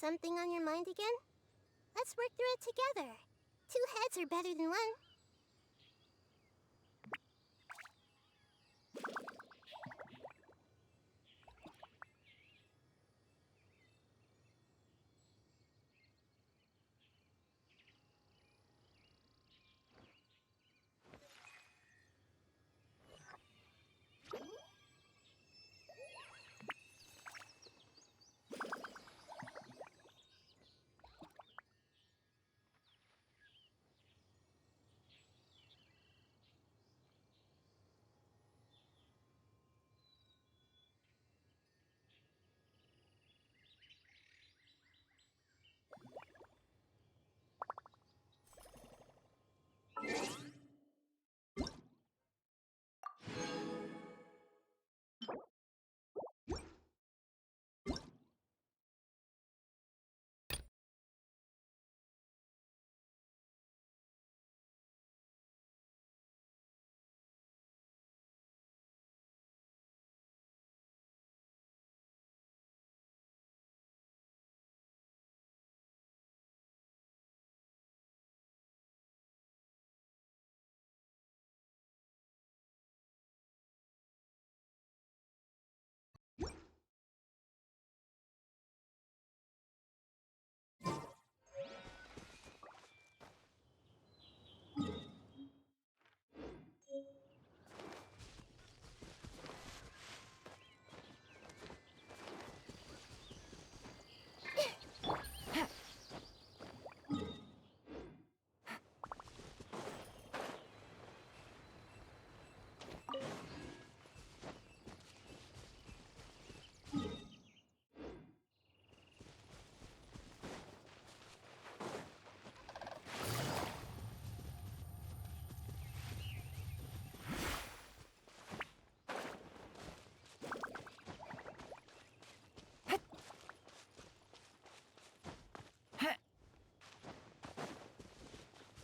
something on your mind again? Let's work through it together. Two heads are better than one.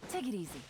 Take it easy.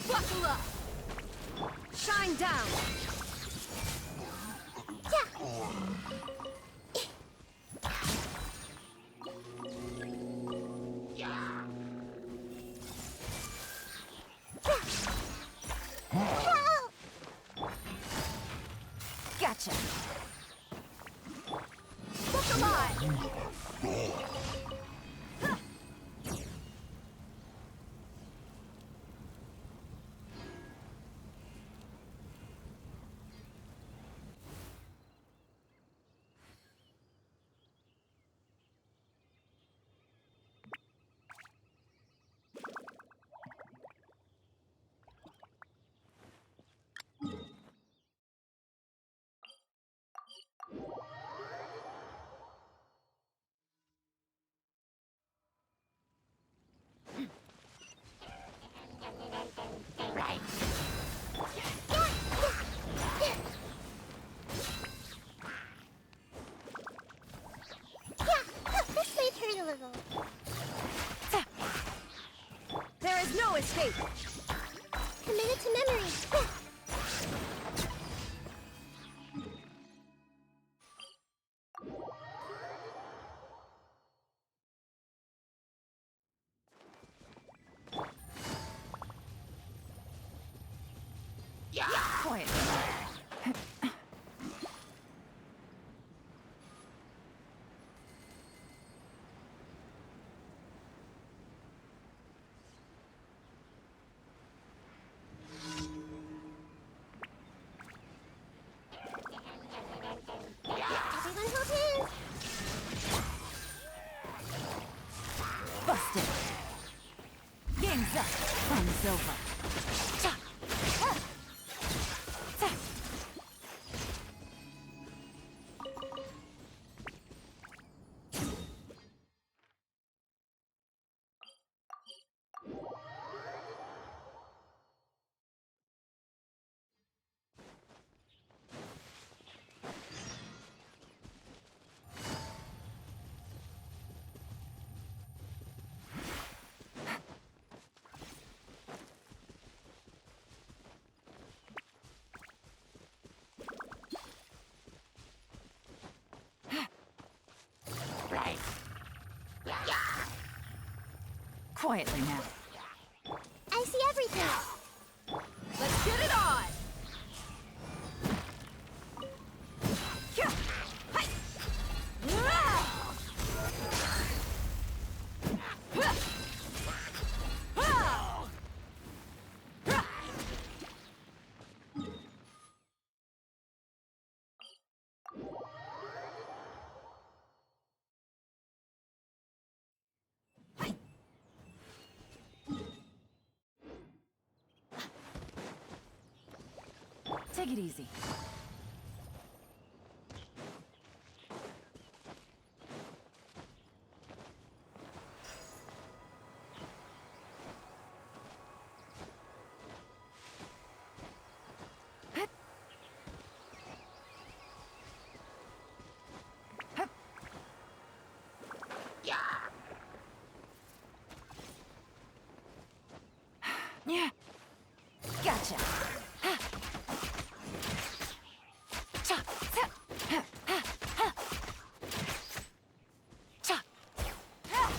Buckle up! Shine down! Gotcha! Look alive! escape. Committed to memory. Quiet. Everyone hold hands. Busted. Game's up. Fun's over. Cha. Ah. Ta. Quietly now. I see everything. Let's get it on! Yeah. Hi. Ah. Ah. Ah. Take it easy. Yeah. Gotcha. Cha. Ta. Ha. Ha. Ha. Cha. Ha.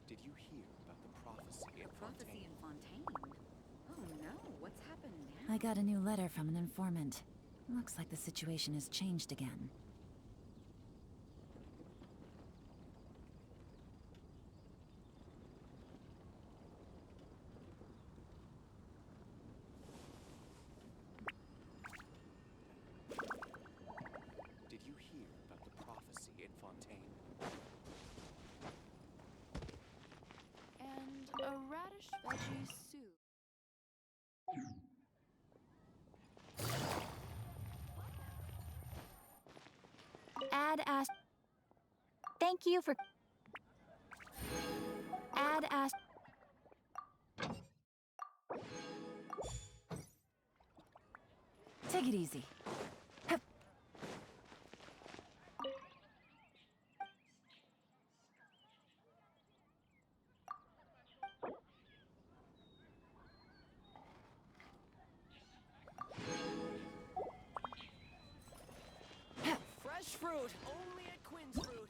Did you hear about the prophecy in Prophecy Fontaine? in Fontaine? Oh no, what's happened now? I got a new letter from an informant. Looks like the situation has changed again. Did you hear about the prophecy in Fontaine? And a radish veggie soup. Add ask. Thank you for. Add ask. Take it easy. Hup. Fresh fruit, only at Quinn's Fruit.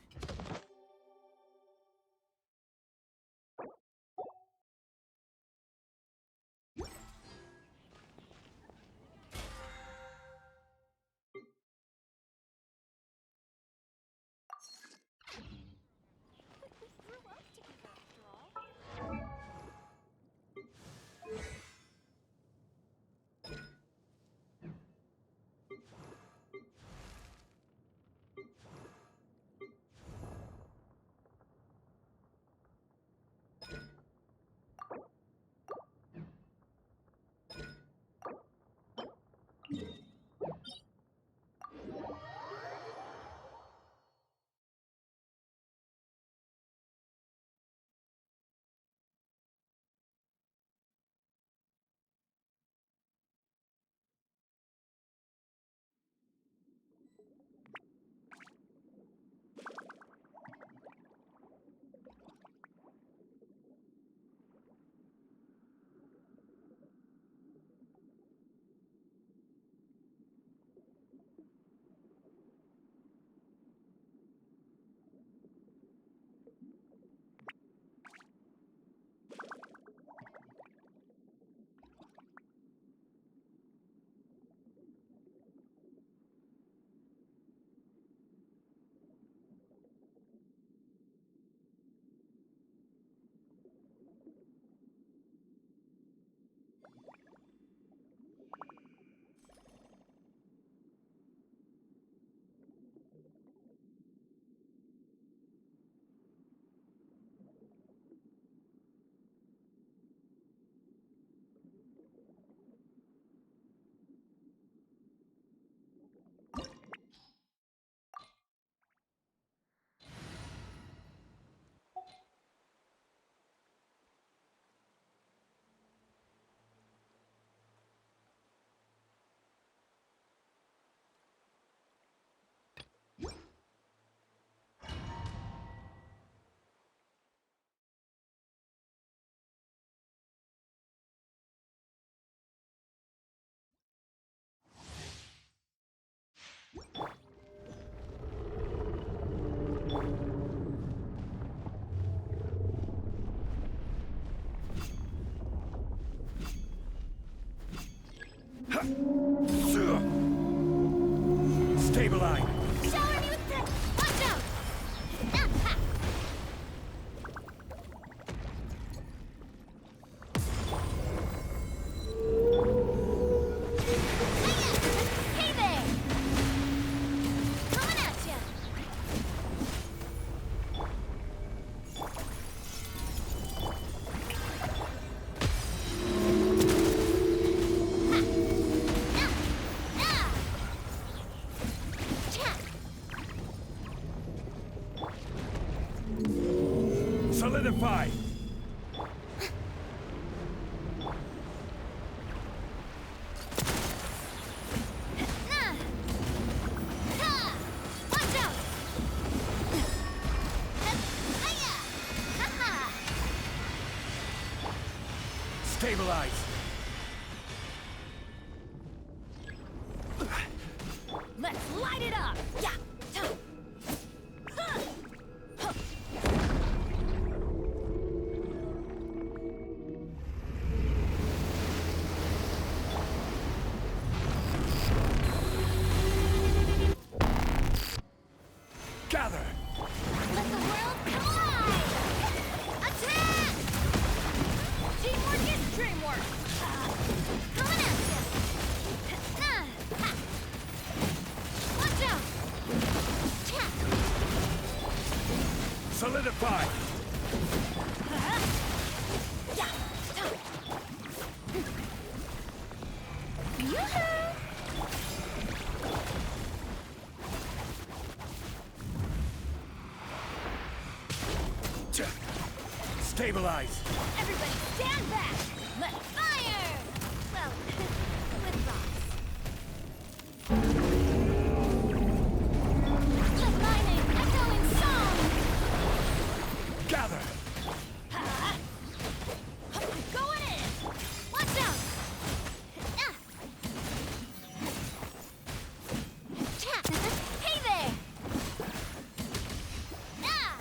Stabilize. Shower me with the... Watch out! Ah, ha. Hey there! Coming at ya! Solidify. Stabilize. Let's light it up! Yeah! Gather. Let the world collide! Attack! Teamwork is dreamwork! Coming at ya! Ha. Watch out! Cha. Solidify. Stabilize. Everybody stand back! Let Fire! Well, with rocks. Let my name echo in song! Gather. going in! Watch out! Ah. Cha. Hey there! Ah.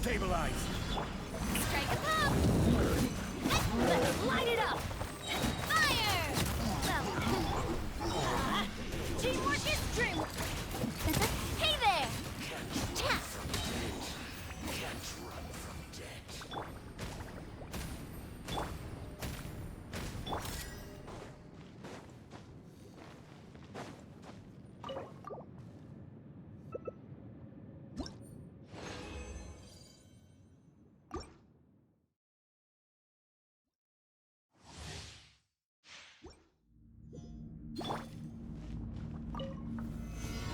Stabilize. Strike a pop! Let's light it up! Fire! Teamwork is dreamwork! Hey there! Tap!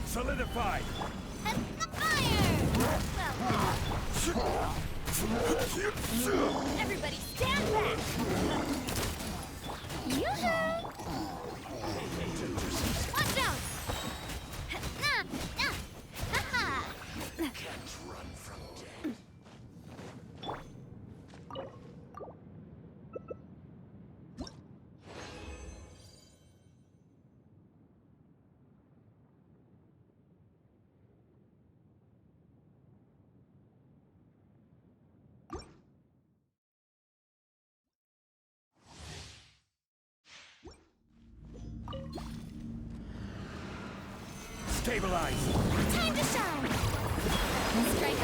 Solidify. Fire! Everybody stand back! Yoo-hoo! Watch out! Nah, nah, ha-ha! Stabilize. Time to shine! Strike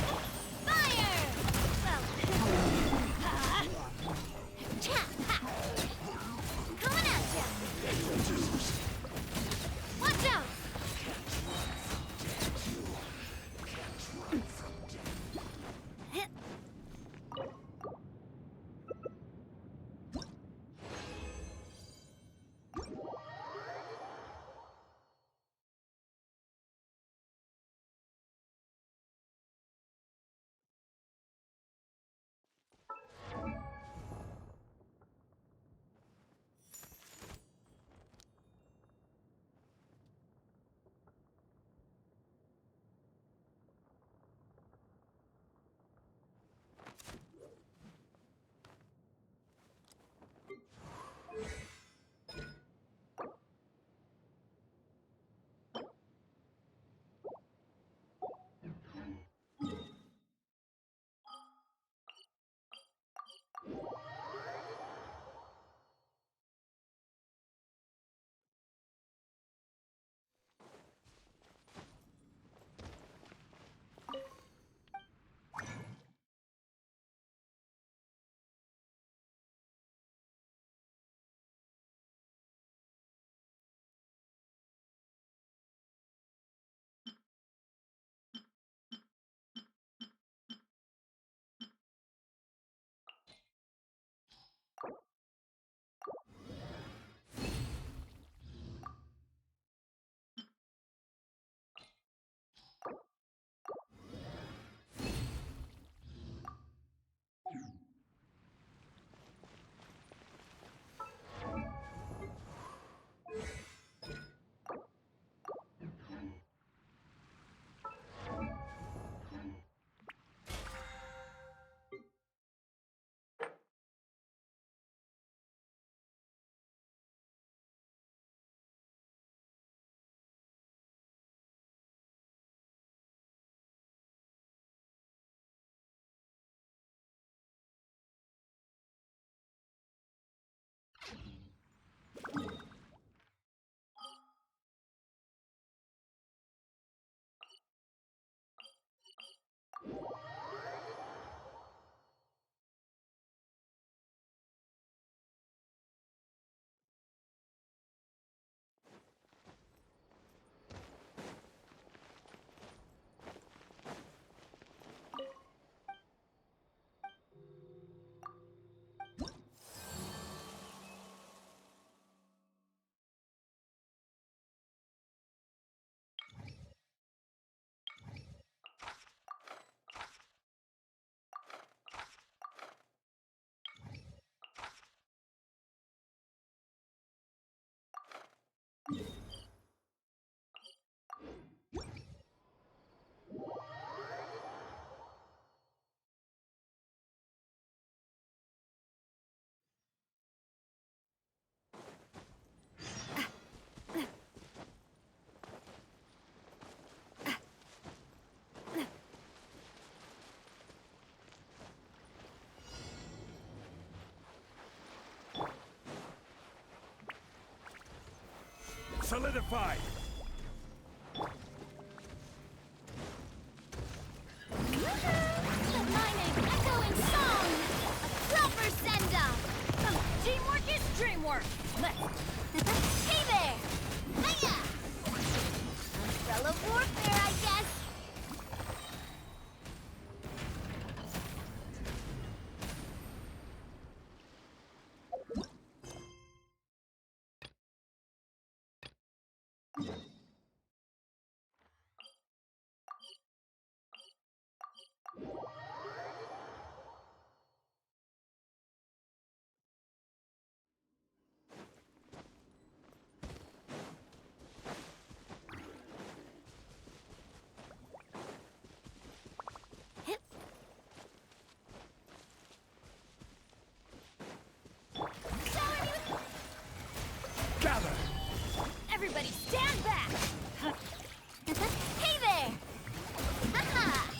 Solidified! The mining echoing song! A proper send-off! Teamwork is dreamwork! Let's... Hey there! Hiya! Umbrella warfare, I guess! Gather! Everybody stand back! Hey there! Aha!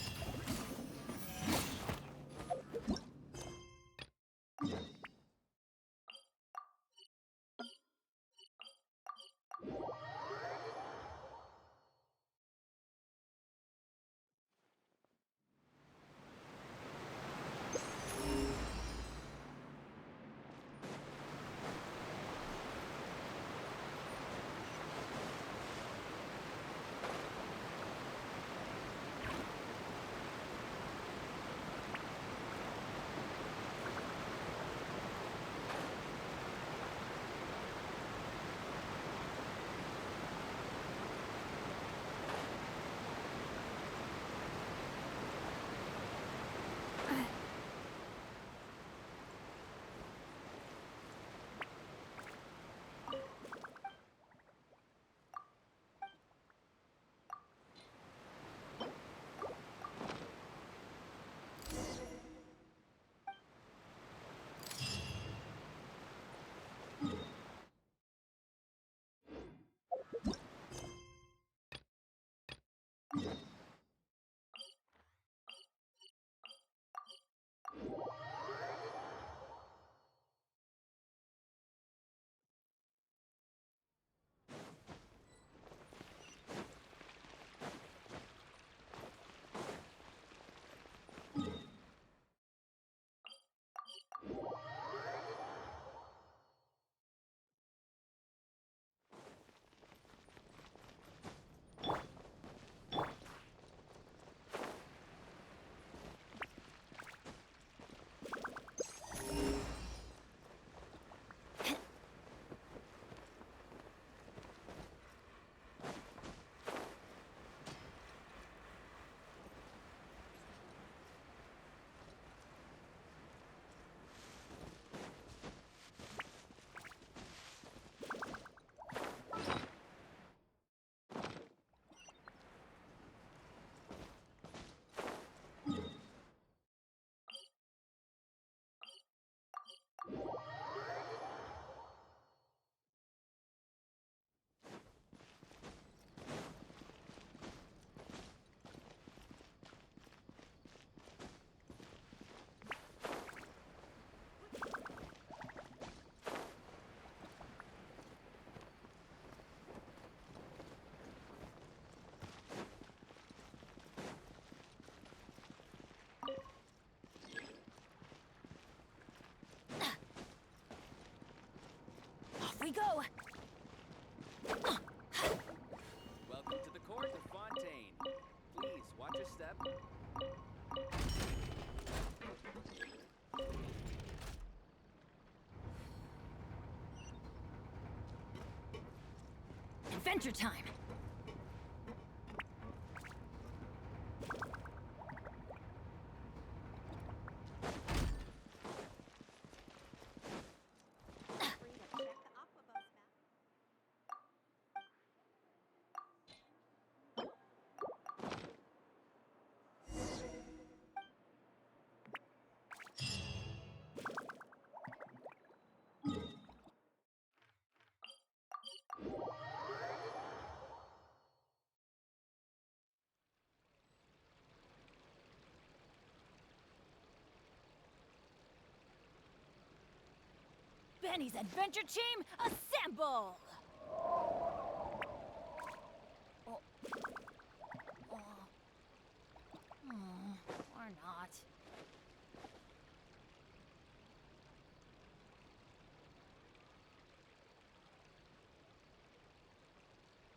We go! Welcome to the court of Fontaine. Please, watch your step. Adventure time! Benny's adventure team, assemble! Or not.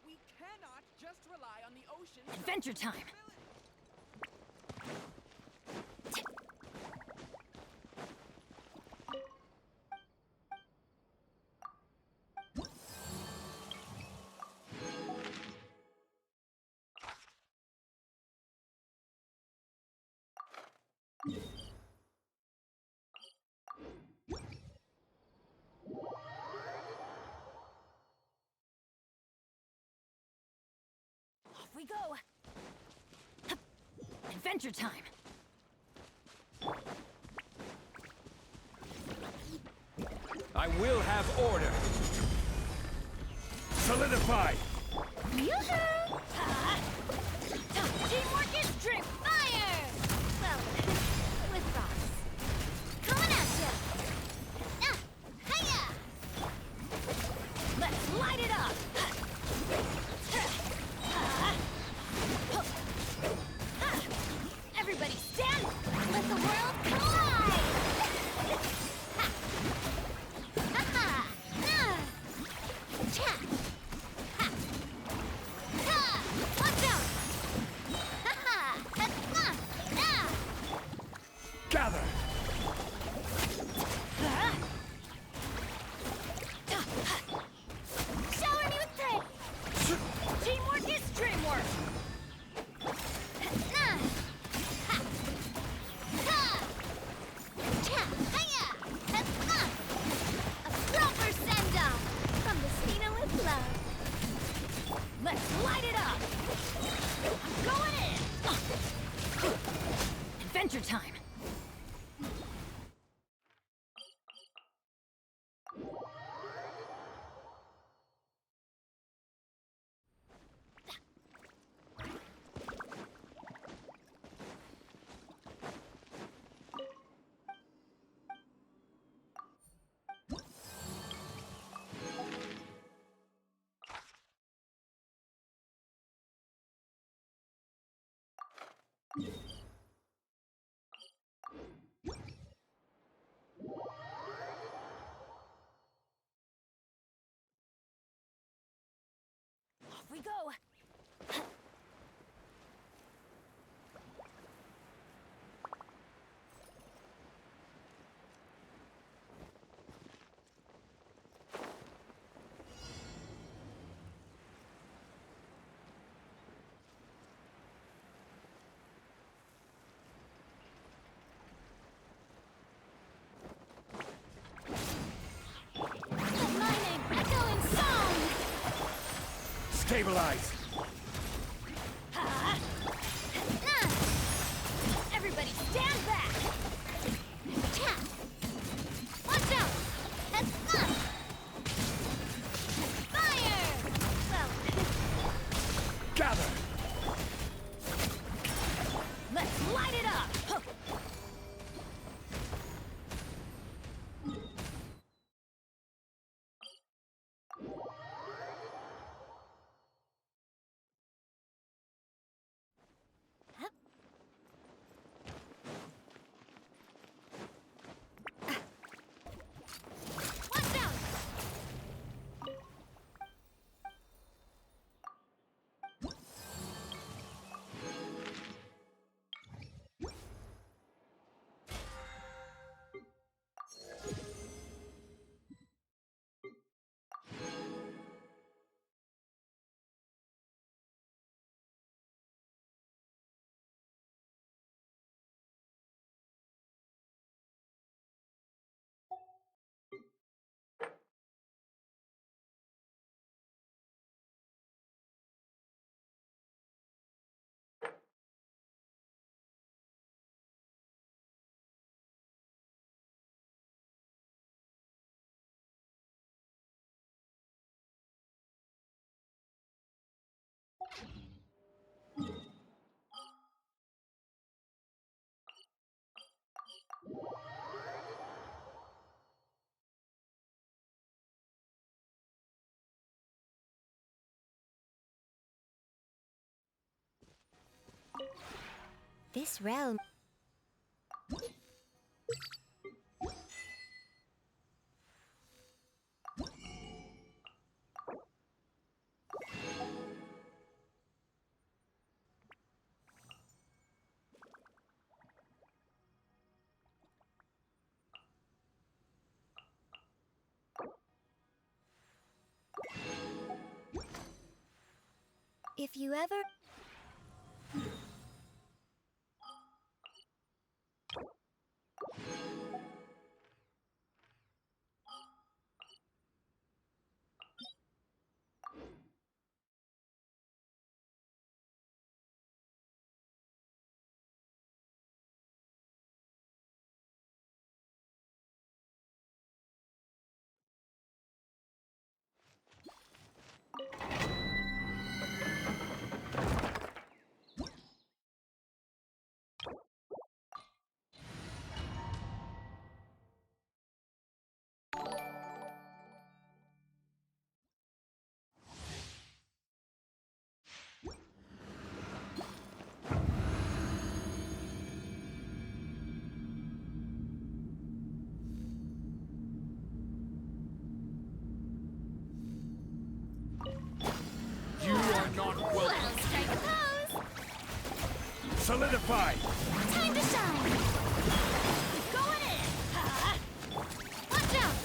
We cannot just rely on the ocean's Adventure time! Off we go! Adventure time! I will have order. Solidify. Yoo-hoo! Teamwork is drip fire! Well, with Ross. Coming at ya! Hiya! Let's light it up! Everybody stand! Let the world collide! Ha! Ha! Cha! Ha! Ha! Watch out! Ha ha! That's fun! Gather. Shower me with praise! Teamwork is dreamwork! Let's light it up! I'm going in! Adventure time! Off we go! Let my name echo in song! Stabilize. Everybody stand back! Cha! Watch out! That's fun! Fire! Well, Gather. Let's light it up! watch out! This realm If you ever... You are not welcome. Well, strike a pose! Solidify! Time to shine! Going in! Watch out!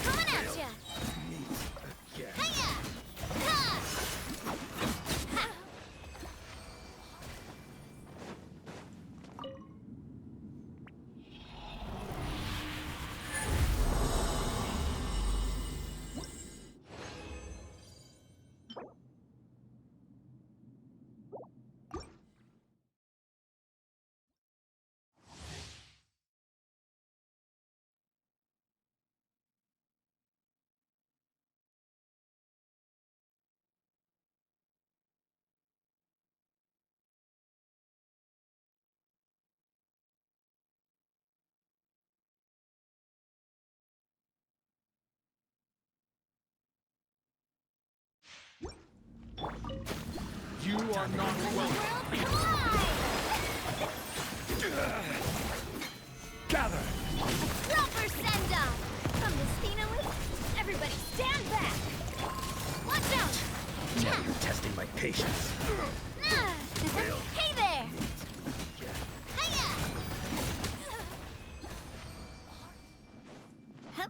Coming at ya! Hiya! Ha! Ha! You are not welcome. Gather! Proper send-off! From the Spinowitz, everybody stand back! Watch out! Now you're testing my patience. Hey there! Hiya! Huh?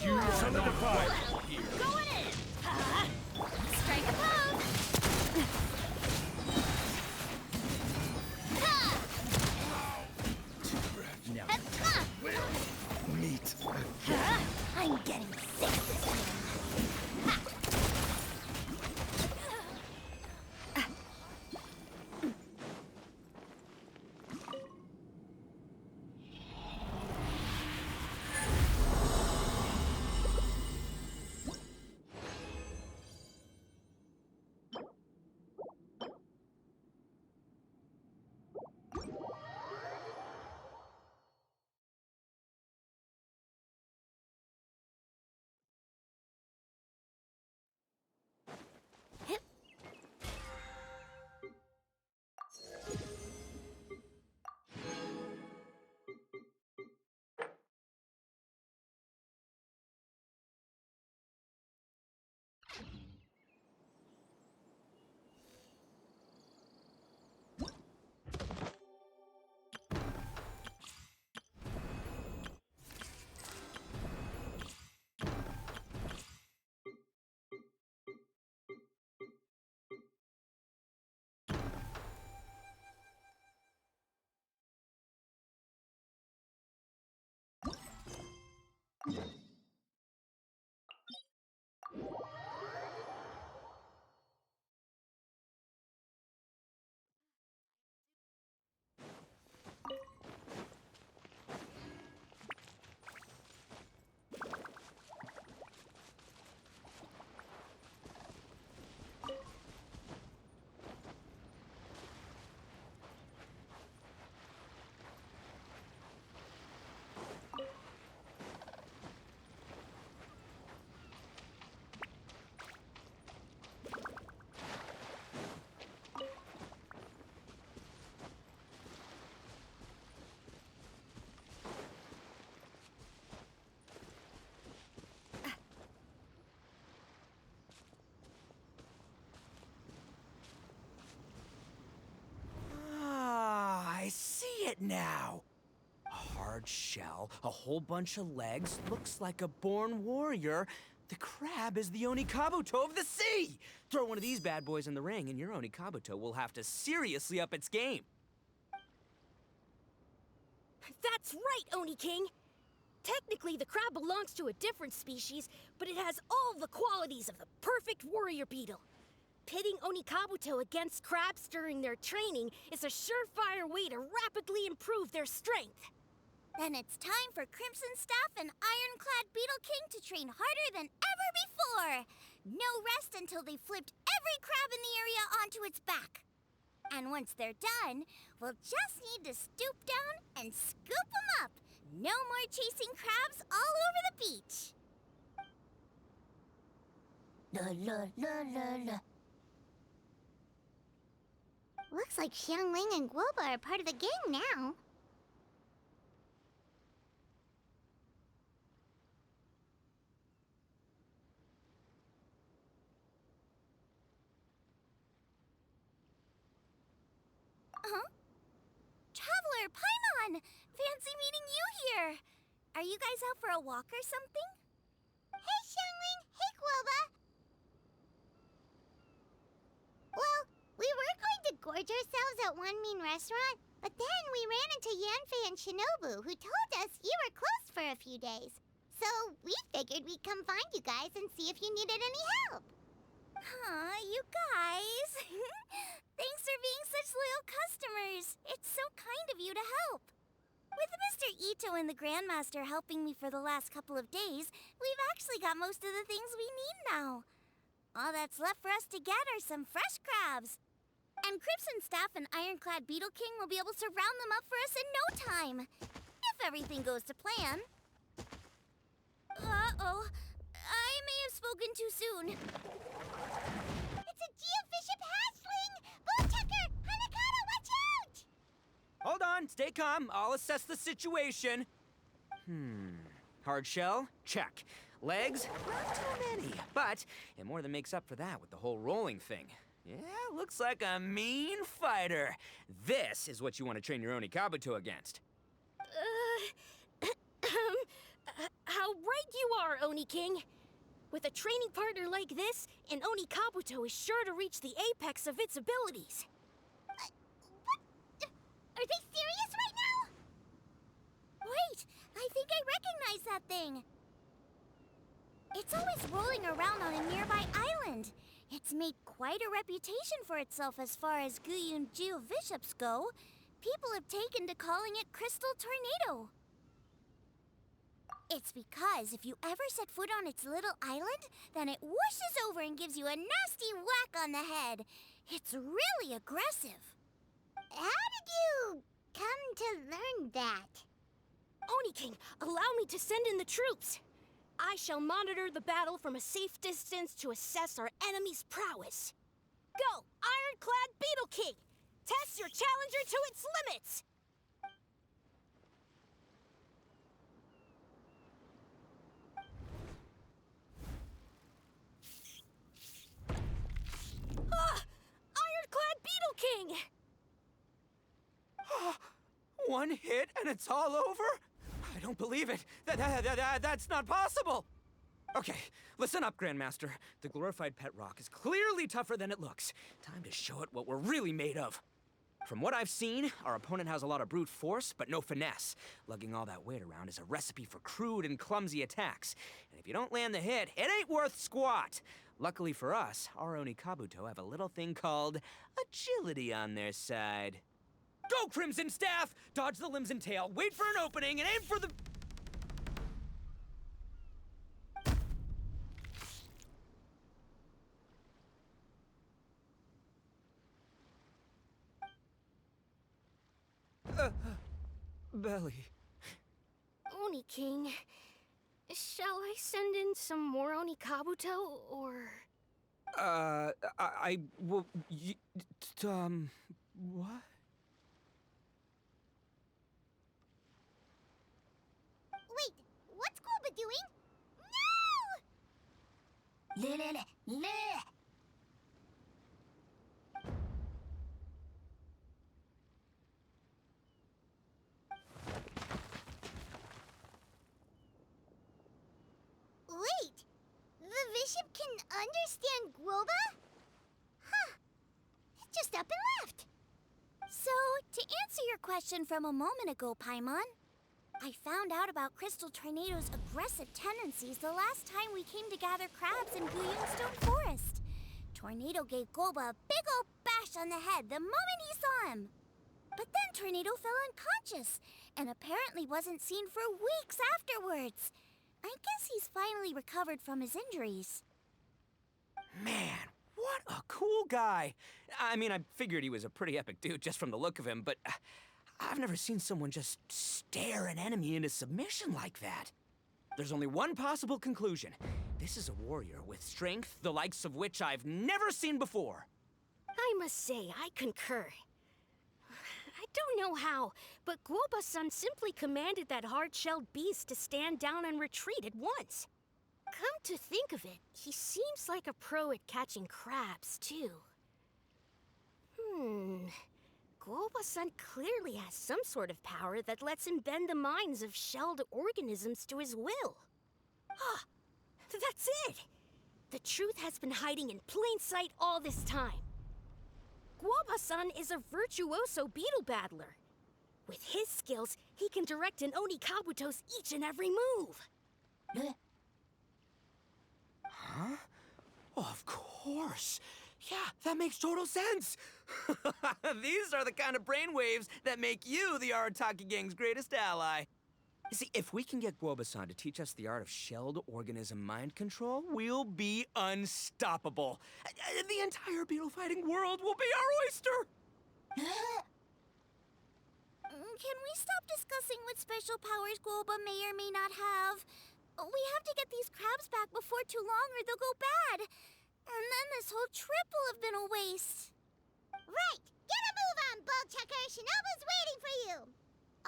You solidify! Going in! Strike a pose! Ha! Now Ha! meet. I'm getting sick this one. Ha! now? A hard shell, a whole bunch of legs, looks like a born warrior. The crab is the Onikabuto of the sea! Throw one of these bad boys in the ring and your Onikabuto will have to seriously up its game. That's right, Oni King! Technically, the crab belongs to a different species, but it has all the qualities of the perfect warrior beetle. Pitting Onikabuto against crabs during their training is a surefire way to rapidly improve their strength. Then it's time for Crimson Staff and Ironclad Beetle King to train harder than ever before. No rest until they've flipped every crab in the area onto its back. And once they're done, we'll just need to stoop down and scoop them up. No more chasing crabs all over the beach. La la la la la. Looks like Xiangling and Guoba are part of the gang now. Traveler, Paimon! Fancy meeting you here! Are you guys out for a walk or something? Hey, Xiangling! Hey, Guoba! Well, we were going to gorge ourselves at One Mean Restaurant, but then we ran into Yanfei and Shinobu, who told us you were closed for a few days. So we figured we'd come find you guys and see if you needed any help. Aw, you guys! Thanks for being such loyal customers. It's so kind of you to help. With Mr. Ito and the Grandmaster helping me for the last couple of days, we've actually got most of the things we need now. All that's left for us to get are some fresh crabs. And Crimson Staff and Ironclad Beetle King will be able to round them up for us in no time. If everything goes to plan. Uh-oh. I may have spoken too soon. It's a Geobishop hatchling! Bowtucker! Hanakata, watch out! Hold on, stay calm. I'll assess the situation. Hard shell? Check. Legs? Not too many. But it more than makes up for that with the whole rolling thing. Yeah, looks like a mean fighter. This is what you want to train your Onikabuto against. How right you are, Oni King. With a training partner like this, an Onikabuto is sure to reach the apex of its abilities. What? Are they serious right now? Wait, I think I recognize that thing. It's always rolling around on a nearby island. It's made quite a reputation for itself as far as Guyun Geobishops go. People have taken to calling it Crystal Tornado. It's because if you ever set foot on its little island, then it whooshes over and gives you a nasty whack on the head. It's really aggressive. How did you come to learn that? Oni King, allow me to send in the troops. I shall monitor the battle from a safe distance to assess our enemy's prowess. Go, Ironclad Beetle King! Test your challenger to its limits! Ironclad Beetle King! One hit and it's all over? I don't believe it. That's not possible. Okay, listen up, Grandmaster. The glorified pet rock is clearly tougher than it looks. Time to show it what we're really made of. From what I've seen, our opponent has a lot of brute force, but no finesse. Lugging all that weight around is a recipe for crude and clumsy attacks. And if you don't land the hit, it ain't worth squat. Luckily for us, our Onikabuto have a little thing called agility on their side. Go, Crimson Staff! Dodge the limbs and tail, wait for an opening, and aim for the... belly. Oni King, shall I send in some more Onikabuto, or... Well, what? Wait, what's Guoba doing? No! Le. Bishop can understand Guoba? Huh. He just up and left. So, to answer your question from a moment ago, Paimon, I found out about Crystal Tornado's aggressive tendencies the last time we came to gather crabs in Guyungstone Forest. Tornado gave Guoba a big old bash on the head the moment he saw him. But then Tornado fell unconscious and apparently wasn't seen for weeks afterwards. I guess he's finally recovered from his injuries. Man, what a cool guy. I mean, I figured he was a pretty epic dude just from the look of him, but I've never seen someone just stare an enemy into submission like that. There's only one possible conclusion. This is a warrior with strength, the likes of which I've never seen before. I must say, I concur. I don't know how, but Guoba-san simply commanded that hard-shelled beast to stand down and retreat at once. Come to think of it, he seems like a pro at catching crabs, too. Guoba-san clearly has some sort of power that lets him bend the minds of shelled organisms to his will. Ah, that's it! The truth has been hiding in plain sight all this time. Guoba-san is a virtuoso beetle battler. With his skills, he can direct an Oni Kabuto's each and every move. Huh? Oh, of course. Yeah, that makes total sense. These are the kind of brainwaves that make you the Arataki Gang's greatest ally. You see, if we can get Guoba-san to teach us the art of shelled organism mind control, we'll be unstoppable. The entire beetle fighting world will be our oyster. Can we stop discussing what special powers Guoba may or may not have? We have to get these crabs back before too long or they'll go bad. And then this whole trip will have been a waste. Right! Get a move on, Bullchucker! Shinobu's waiting for you!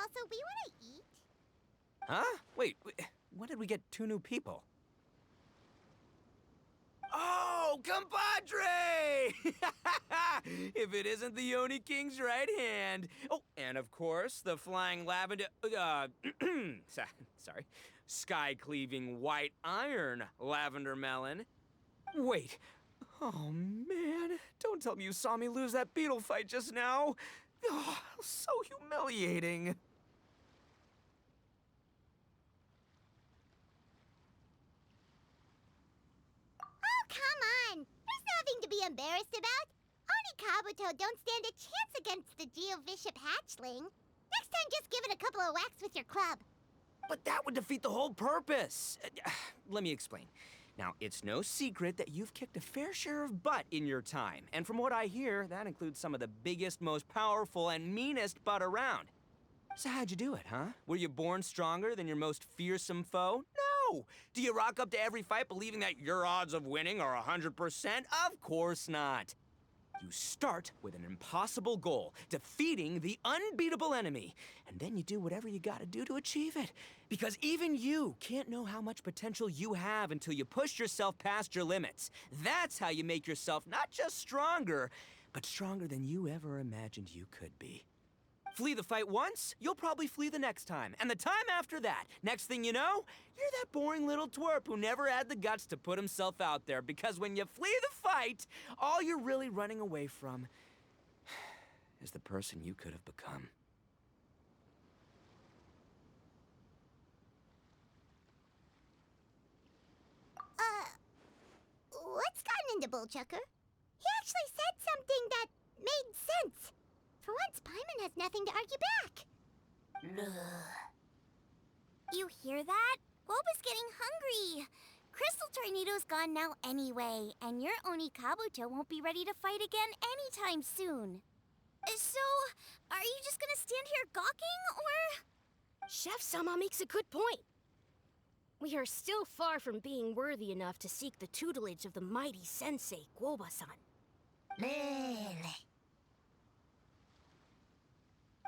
Also, we want to eat? Huh? Wait, when did we get 2 new people? Oh, compadre! If it isn't the Oni King's right hand. Oh, and of course, the flying lavender, sorry, sky-cleaving white iron lavender melon. Wait, oh man, don't tell me you saw me lose that beetle fight just now. Oh, so humiliating. Oh, come on! There's nothing to be embarrassed about. Oni Kabuto don't stand a chance against the Geovishap hatchling. Next time, just give it a couple of whacks with your club. But that would defeat the whole purpose. Let me explain. Now, it's no secret that you've kicked a fair share of butt in your time. And from what I hear, that includes some of the biggest, most powerful, and meanest butt around. So how'd you do it, huh? Were you born stronger than your most fearsome foe? No! Do you rock up to every fight believing that your odds of winning are 100%? Of course not. You start with an impossible goal, defeating the unbeatable enemy. And then you do whatever you gotta do to achieve it. Because even you can't know how much potential you have until you push yourself past your limits. That's how you make yourself not just stronger, but stronger than you ever imagined you could be. Flee the fight once, you'll probably flee the next time. And the time after that, next thing you know, you're that boring little twerp who never had the guts to put himself out there. Because when you flee the fight, all you're really running away from is the person you could have become. What's gotten into Bullchucker? He actually said something that made sense. For once, Paimon has nothing to argue back. You hear that? Guoba's getting hungry. Crystal Tornado's gone now anyway, and your Oni Kabuto won't be ready to fight again anytime soon. So, are you just gonna stand here gawking, or...? Chef-sama makes a good point. We are still far from being worthy enough to seek the tutelage of the mighty sensei, Guoba-san.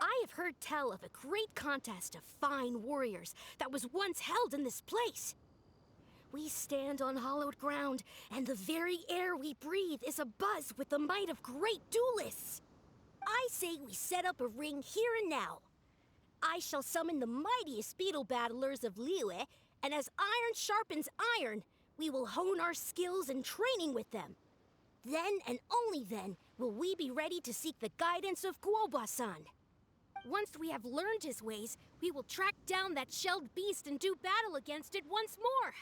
I have heard tell of a great contest of fine warriors that was once held in this place. We stand on hallowed ground, and the very air we breathe is abuzz with the might of great duelists. I say we set up a ring here and now. I shall summon the mightiest beetle battlers of Liyue, and as iron sharpens iron, We will hone our skills and training with them. Then and only then will we be ready to seek the guidance of Guoba-san. Once we have learned his ways, we will track down that shelled beast and do battle against it once more.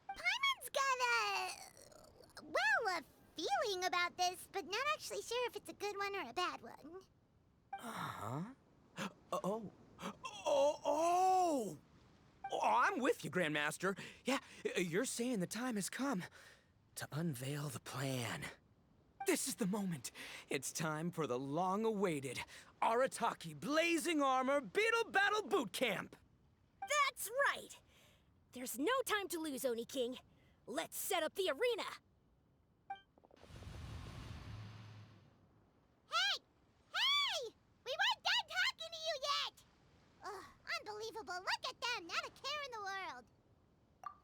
Paimon's got a feeling about this, but not actually sure if it's a good one or a bad one. Huh? Oh, I'm with you, Grandmaster. Yeah, you're saying the time has come to unveil the plan. This is the moment. It's time for the long-awaited Arataki Blazing Armor Beetle Battle Boot Camp. That's right! There's no time to lose, Oni King. Let's set up the arena. Hey! We weren't done talking to you yet! Ugh, unbelievable. Look at them, not a care in the world.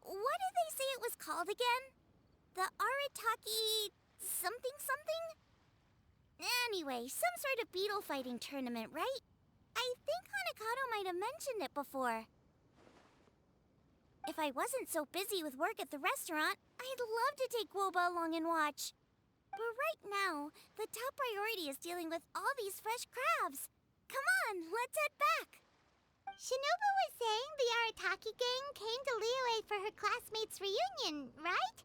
What did they say it was called again? The Arataki something? Anyway, some sort of beetle fighting tournament, right? I think Hanakato might have mentioned it before. If I wasn't so busy with work at the restaurant, I'd love to take Guoba along and watch. But right now, the top priority is dealing with all these fresh crabs. Come on, let's head back. Shinobu was saying the Arataki gang came to Liyue for her classmates' reunion, right?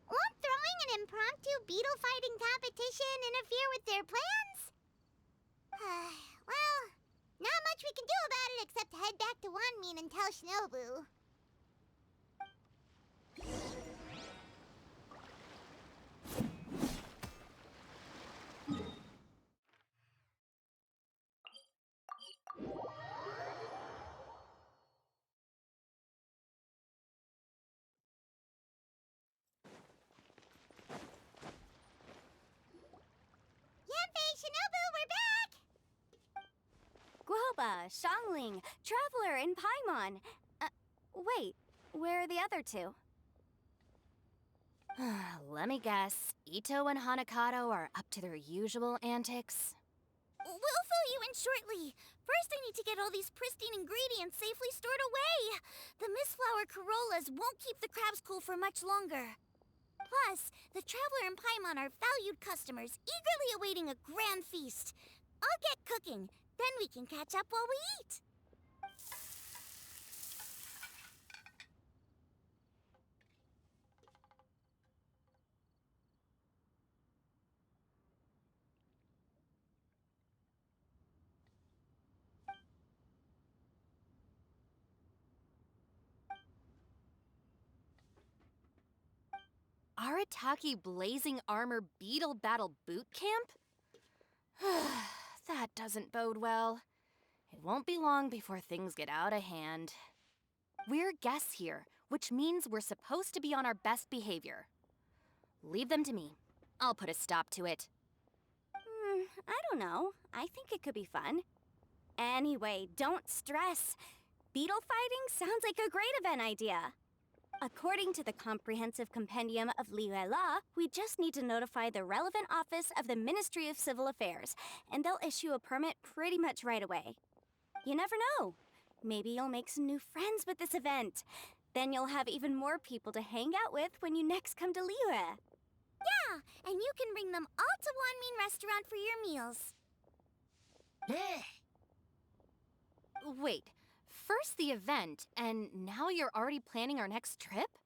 Won't throwing an impromptu beetle fighting competition interfere with their plans? Well, not much we can do about it except head back to Wanmin and tell Shinobu. Yanfei, Shinobu, we're back! Guoba, Xiangling, Traveler, and Paimon. Wait, where are the other two? Let me guess. Ito and Hanakato are up to their usual antics? We'll fill you in shortly. First, I need to get all these pristine ingredients safely stored away. The Mistflower Corollas won't keep the crabs cool for much longer. Plus, the Traveler and Paimon are valued customers, eagerly awaiting a grand feast. I'll get cooking, then we can catch up while we eat. Arataki Blazing Armor Beetle Battle Boot Camp? That doesn't bode well. It won't be long before things get out of hand. We're guests here, which means we're supposed to be on our best behavior. Leave them to me. I'll put a stop to it. I don't know. I think it could be fun. Anyway, don't stress. Beetle fighting sounds like a great event idea. According to the Comprehensive Compendium of Liyue Law, we just need to notify the relevant office of the Ministry of Civil Affairs, and they'll issue a permit pretty much right away. You never know. Maybe you'll make some new friends with this event. Then you'll have even more people to hang out with when you next come to Liyue. Yeah, and you can bring them all to Wanmin Restaurant for your meals. Wait, first the event, and now you're already planning our next trip?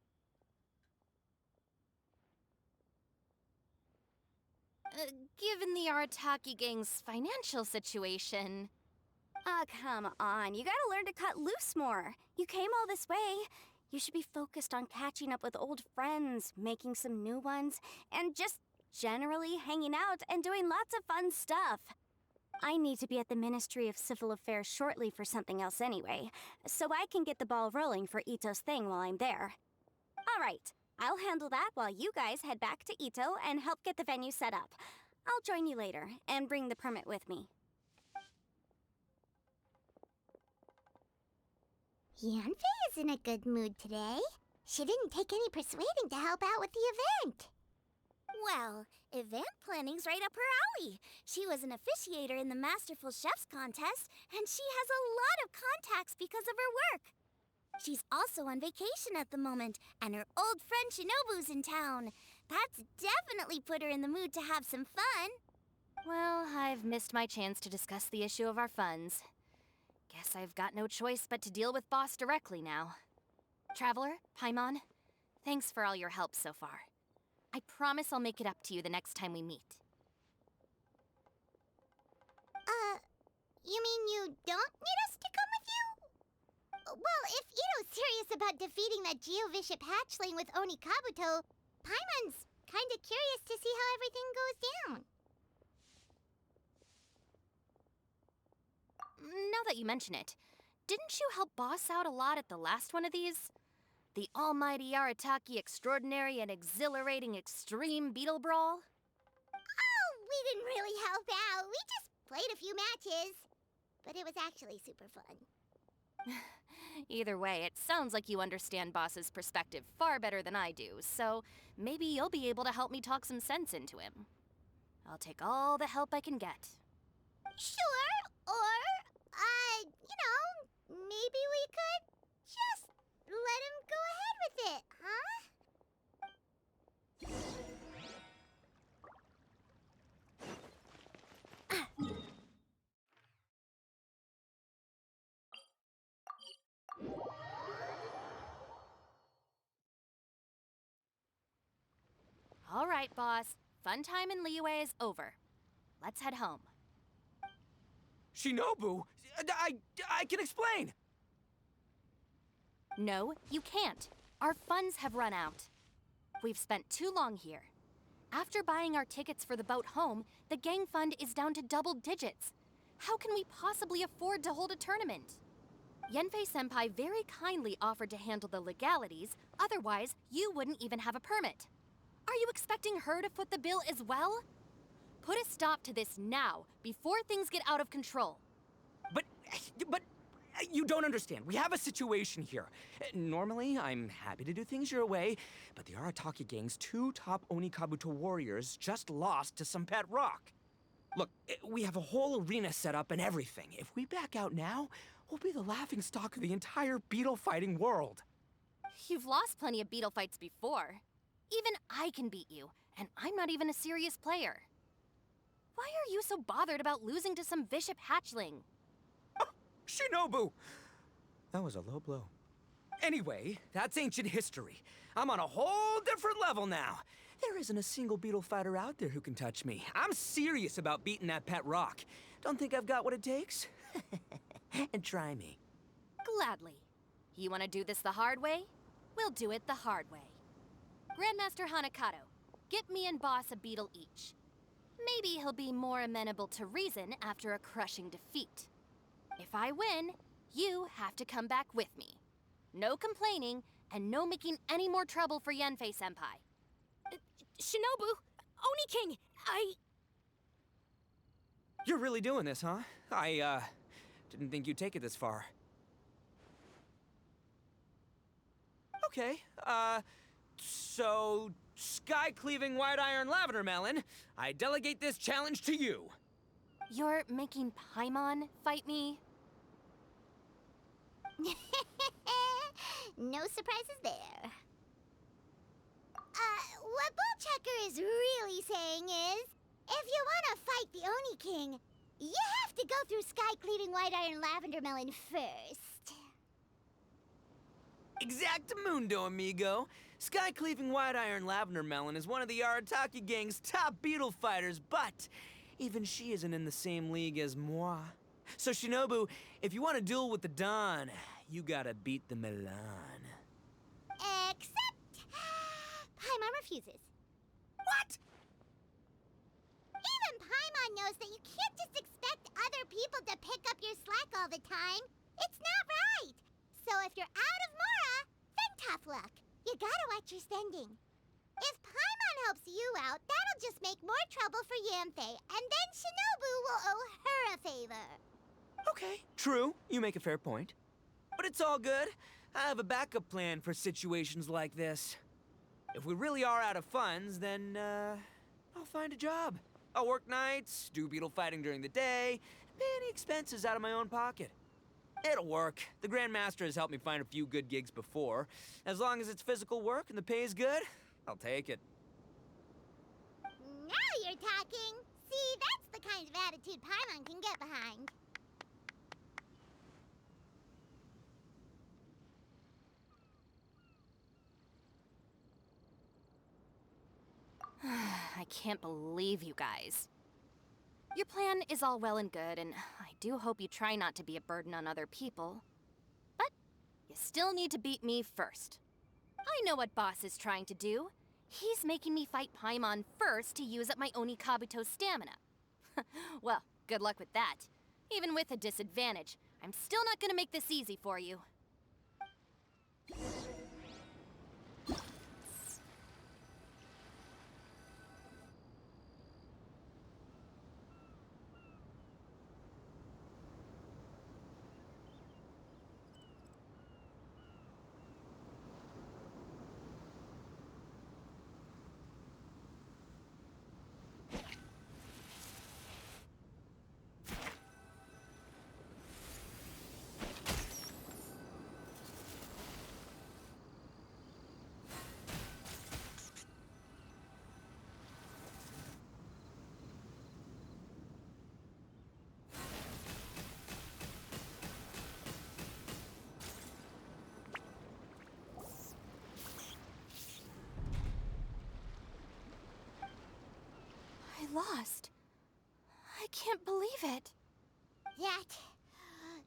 Given the Arataki gang's financial situation... Oh, come on. You gotta learn to cut loose more. You came all this way. You should be focused on catching up with old friends, making some new ones, and just generally hanging out and doing lots of fun stuff. I need to be at the Ministry of Civil Affairs shortly for something else anyway, so I can get the ball rolling for Ito's thing while I'm there. All right, I'll handle that while you guys head back to Ito and help get the venue set up. I'll join you later and bring the permit with me. Yanfei is in a good mood today. She didn't take any persuading to help out with the event. Well, event planning's right up her alley. She was an officiator in the Masterful Chefs contest, and she has a lot of contacts because of her work. She's also on vacation at the moment, and her old friend Shinobu's in town. That's definitely put her in the mood to have some fun. Well, I've missed my chance to discuss the issue of our funds. Guess I've got no choice but to deal with Boss directly now. Traveler, Paimon, thanks for all your help so far. I promise I'll make it up to you the next time we meet. You mean you don't need us to come with you? Well, if Ito's serious about defeating that Geovishap hatchling with Oni Kabuto, Paimon's kinda curious to see how everything goes down. Now that you mention it, didn't you help Boss out a lot at the last one of these? The almighty Arataki extraordinary and exhilarating extreme beetle brawl? Oh, we didn't really help out. We just played a few matches. But it was actually super fun. Either way, it sounds like you understand Boss's perspective far better than I do, so maybe you'll be able to help me talk some sense into him. I'll take all the help I can get. Sure, or, maybe we could just let him go ahead with it, huh? All right, Boss. Fun time in Liyue is over. Let's head home. Shinobu, I can explain. No, you can't. Our funds have run out. We've spent too long here. After buying our tickets for the boat home, the gang fund is down to double digits. How can we possibly afford to hold a tournament? Yanfei-senpai very kindly offered to handle the legalities, otherwise you wouldn't even have a permit. Are you expecting her to foot the bill as well? Put a stop to this now, before things get out of control. But you don't understand. We have a situation here. Normally, I'm happy to do things your way, but the Arataki gang's 2 top Oni Kabuto warriors just lost to some pet rock. Look, we have a whole arena set up and everything. If we back out now, we'll be the laughingstock of the entire beetle fighting world. You've lost plenty of beetle fights before. Even I can beat you, and I'm not even a serious player. Why are you so bothered about losing to some Bishop hatchling? Shinobu! That was a low blow. Anyway, that's ancient history. I'm on a whole different level now. There isn't a single beetle fighter out there who can touch me. I'm serious about beating that pet rock. Don't think I've got what it takes? And try me. Gladly. You want to do this the hard way? We'll do it the hard way. Grandmaster Hanakato, get me and Boss a beetle each. Maybe he'll be more amenable to reason after a crushing defeat. If I win, you have to come back with me. No complaining, and no making any more trouble for Yanfei-senpai. Shinobu! Oni King! You're really doing this, huh? I didn't think you'd take it this far. Okay, so sky-cleaving white iron lavender melon, I delegate this challenge to you. You're making Paimon fight me? No surprises there. What Bullchucker is really saying is, if you want to fight the Oni King, you have to go through sky-cleaving white iron lavender melon first. Exactamundo, amigo. Sky-cleaving white iron lavender melon is one of the Arataki gang's top beetle fighters, but even she isn't in the same league as moi. So Shinobu, if you want to duel with the Don, you gotta beat the Milan. Except... Paimon refuses. What? Even Paimon knows that you can't just expect other people to pick up your slack all the time. It's not right. So if you're out of Mora, then tough luck. You gotta watch your spending. If Paimon helps you out, that'll just make more trouble for Yanfei, and then Shinobu will owe her a favor. Okay, true. You make a fair point. But it's all good. I have a backup plan for situations like this. If we really are out of funds, then, I'll find a job. I'll work nights, do beetle fighting during the day, pay any expenses out of my own pocket. It'll work. The Grandmaster has helped me find a few good gigs before. As long as it's physical work and the pay is good, I'll take it. Now you're talking. See, that's the kind of attitude Paimon can get behind. I can't believe you guys. Your plan is all well and good, and I do hope you try not to be a burden on other people. But you still need to beat me first. I know what Boss is trying to do. He's making me fight Paimon first to use up my Oni Kabuto's stamina. Well, good luck with that. Even with a disadvantage, I'm still not gonna make this easy for you. I lost. I can't believe it.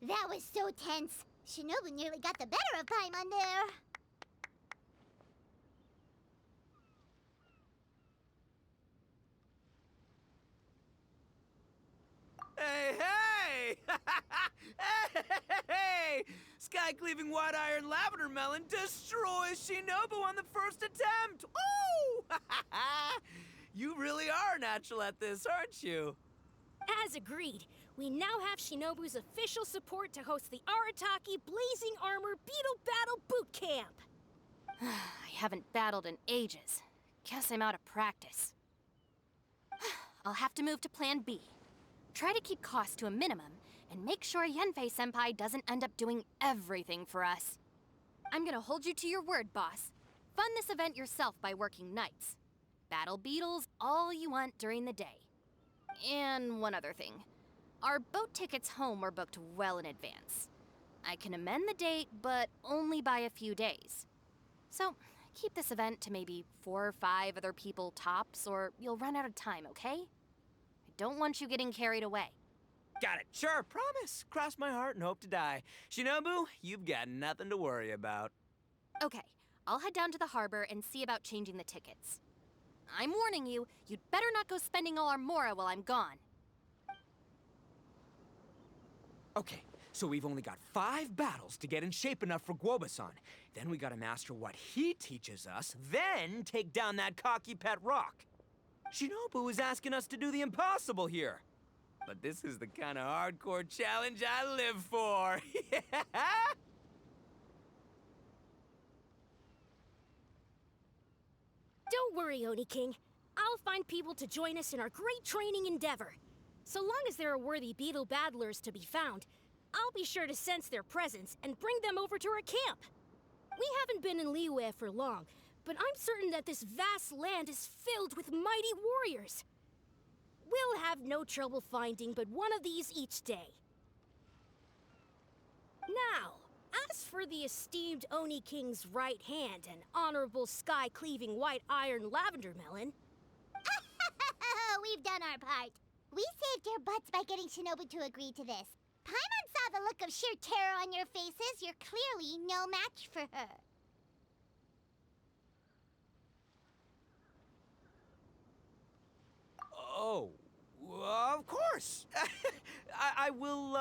That was so tense. Shinobu nearly got the better of Paimon there. Hey, hey! Hey! Sky-cleaving white iron lavender melon destroys Shinobu on the first attempt! Ooh! You really are natural at this, aren't you? As agreed, we now have Shinobu's official support to host the Arataki Blazing Armor Beetle Battle Boot Camp. I haven't battled in ages. Guess I'm out of practice. I'll have to move to Plan B. Try to keep costs to a minimum, and make sure Yanfei-senpai doesn't end up doing everything for us. I'm gonna hold you to your word, boss. Fund this event yourself by working nights. Battle beetles all you want during the day. And one other thing. Our boat tickets home were booked well in advance. I can amend the date, but only by a few days. So, keep this event to maybe 4 or 5 other people tops, or you'll run out of time, okay? I don't want you getting carried away. Got it. Sure, promise. Cross my heart and hope to die. Shinobu, you've got nothing to worry about. Okay, I'll head down to the harbor and see about changing the tickets. I'm warning you, you'd better not go spending all our mora while I'm gone. Okay, so we've only got 5 battles to get in shape enough for Guoba-san. Then we gotta master what he teaches us, then take down that cocky pet rock. Shinobu is asking us to do the impossible here. But this is the kind of hardcore challenge I live for. Don't worry, Oni King. I'll find people to join us in our great training endeavor. So long as there are worthy beetle battlers to be found, I'll be sure to sense their presence and bring them over to our camp. We haven't been in Liyue for long, but I'm certain that this vast land is filled with mighty warriors. We'll have no trouble finding but one of these each day. Now, as for the esteemed Oni King's right hand and honorable sky-cleaving white iron lavender melon... We've done our part. We saved your butts by getting Shinobu to agree to this. Paimon saw the look of sheer terror on your faces. You're clearly no match for her. Oh, of course. I will,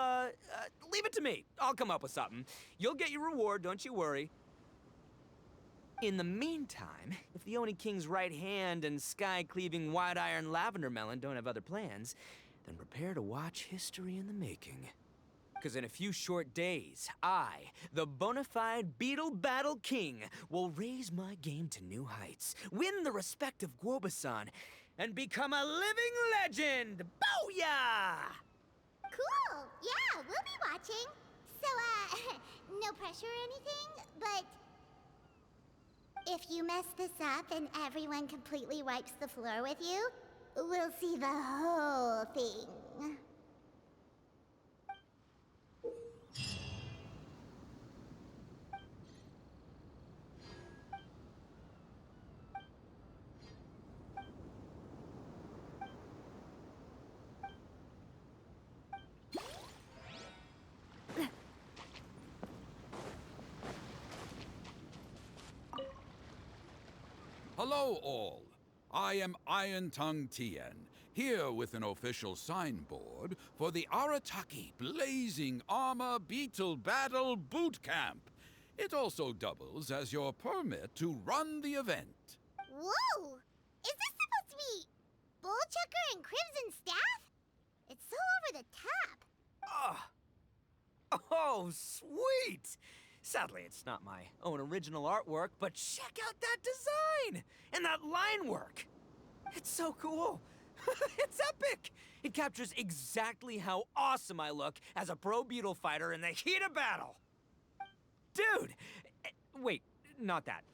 leave it to me. I'll come up with something. You'll get your reward, don't you worry. In the meantime, if the Oni King's right hand and sky-cleaving white iron lavender melon don't have other plans, then prepare to watch history in the making. Because in a few short days, I, the bona fide Beetle Battle King, will raise my game to new heights, win the respect of Guoba-san, and become a living legend! Booyah! Cool. Yeah, we'll be watching. So, no pressure or anything, but if you mess this up and everyone completely wipes the floor with you, we'll see the whole thing. Hello, all. I am Iron Tongue Tien, here with an official signboard for the Arataki Blazing Armor Beetle Battle Boot Camp. It also doubles as your permit to run the event. Whoa! Is this supposed to be Bullchucker and Crimson Staff? It's so over the top. Oh, sweet! Sadly, it's not my own original artwork, but check out that design! And that line work! It's so cool! It's epic! It captures exactly how awesome I look as a pro beetle fighter in the heat of battle! Dude! Wait, not that.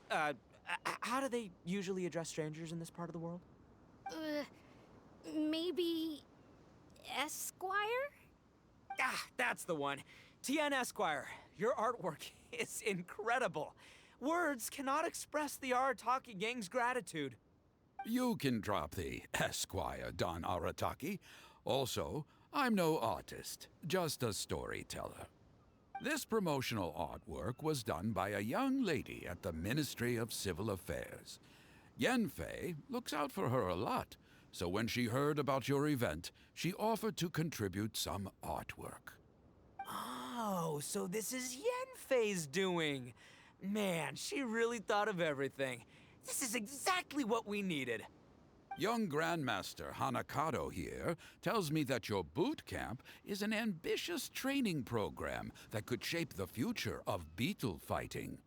How do they usually address strangers in this part of the world? Maybe... Esquire? Ah, that's the one. Tien Esquire, your artwork is incredible. Words cannot express the Arataki gang's gratitude. You can drop the Esquire, Don Arataki. Also, I'm no artist, just a storyteller. This promotional artwork was done by a young lady at the Ministry of Civil Affairs. Yanfei looks out for her a lot, so when she heard about your event, she offered to contribute some artwork. Oh, so this is Yanfei's doing. Man, she really thought of everything. This is exactly what we needed. Young Grandmaster Hanakado here tells me that your boot camp is an ambitious training program that could shape the future of beetle fighting.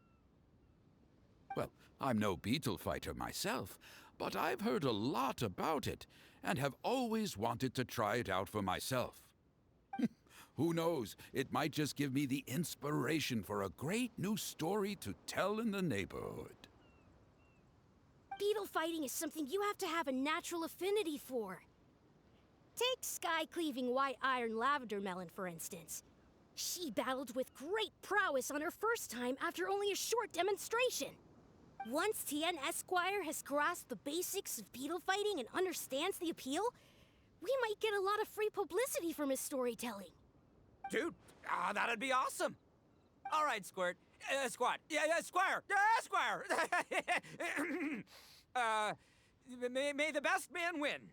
Well, I'm no beetle fighter myself, but I've heard a lot about it and have always wanted to try it out for myself. Who knows, it might just give me the inspiration for a great new story to tell in the neighborhood. Beetle fighting is something you have to have a natural affinity for. Take sky-cleaving white iron lavender melon, for instance. She battled with great prowess on her first time after only a short demonstration. Once Tien Esquire has grasped the basics of beetle fighting and understands the appeal, we might get a lot of free publicity from his storytelling. Dude, that'd be awesome. All right, Squirt. Squad. Yeah, Squire. Squire. May the best man win.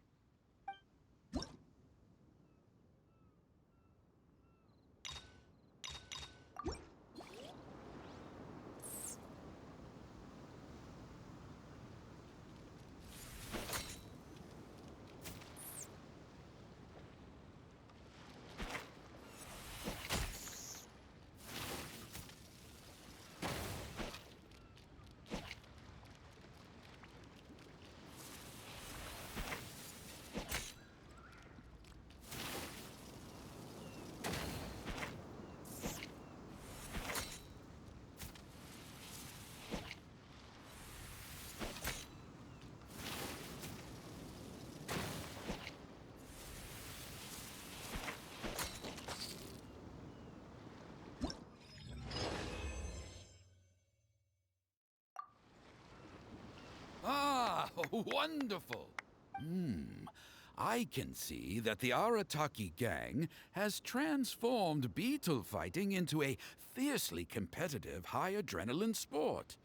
Ah, wonderful. I can see that the Arataki gang has transformed beetle fighting into a fiercely competitive high-adrenaline sport.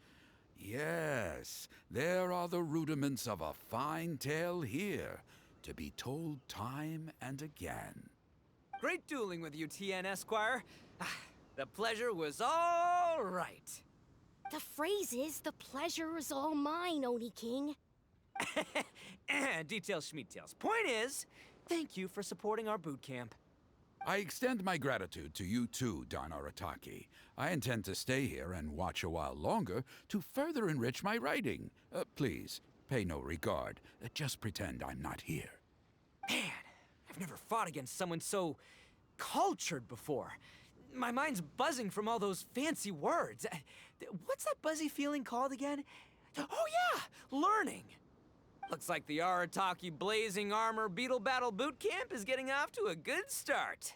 Yes, there are the rudiments of a fine tale here, to be told time and again. Great dueling with you, Tien Esquire. The pleasure was all right. The phrase is, the pleasure is all mine, Oni King. Details schmeetails. Point is, thank you for supporting our boot camp. I extend my gratitude to you too, Don Arataki. I intend to stay here and watch a while longer to further enrich my writing. Please, pay no regard. Just pretend I'm not here. Man, I've never fought against someone so cultured before. My mind's buzzing from all those fancy words. What's that buzzy feeling called again? Oh yeah, learning. Looks like the Arataki Blazing Armor Beetle Battle Boot Camp is getting off to a good start.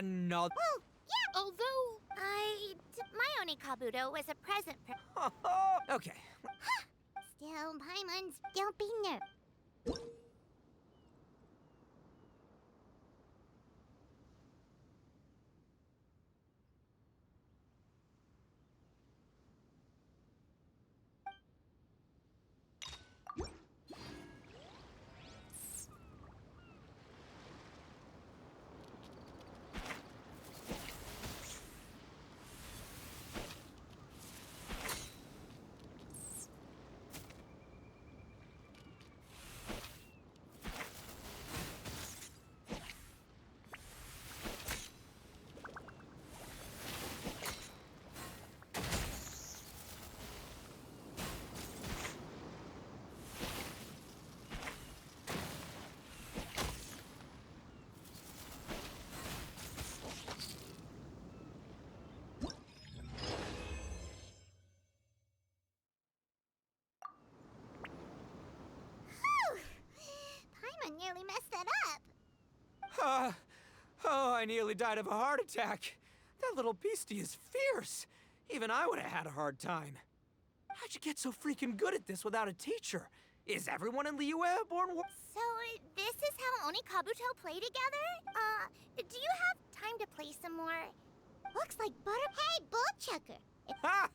No. Well, yeah, although my Onikabuto was a present for... Okay. Still, Paimons, don't be nervous. Paimon nearly messed that up. Oh, I nearly died of a heart attack. That little beastie is fierce. Even I would have had a hard time. How'd you get so freaking good at this without a teacher? Is everyone in Liyue born? So, this is how Onikabuto play together? Do you have time to play some more? Looks like butter... Hey, Bullchucker! Ha!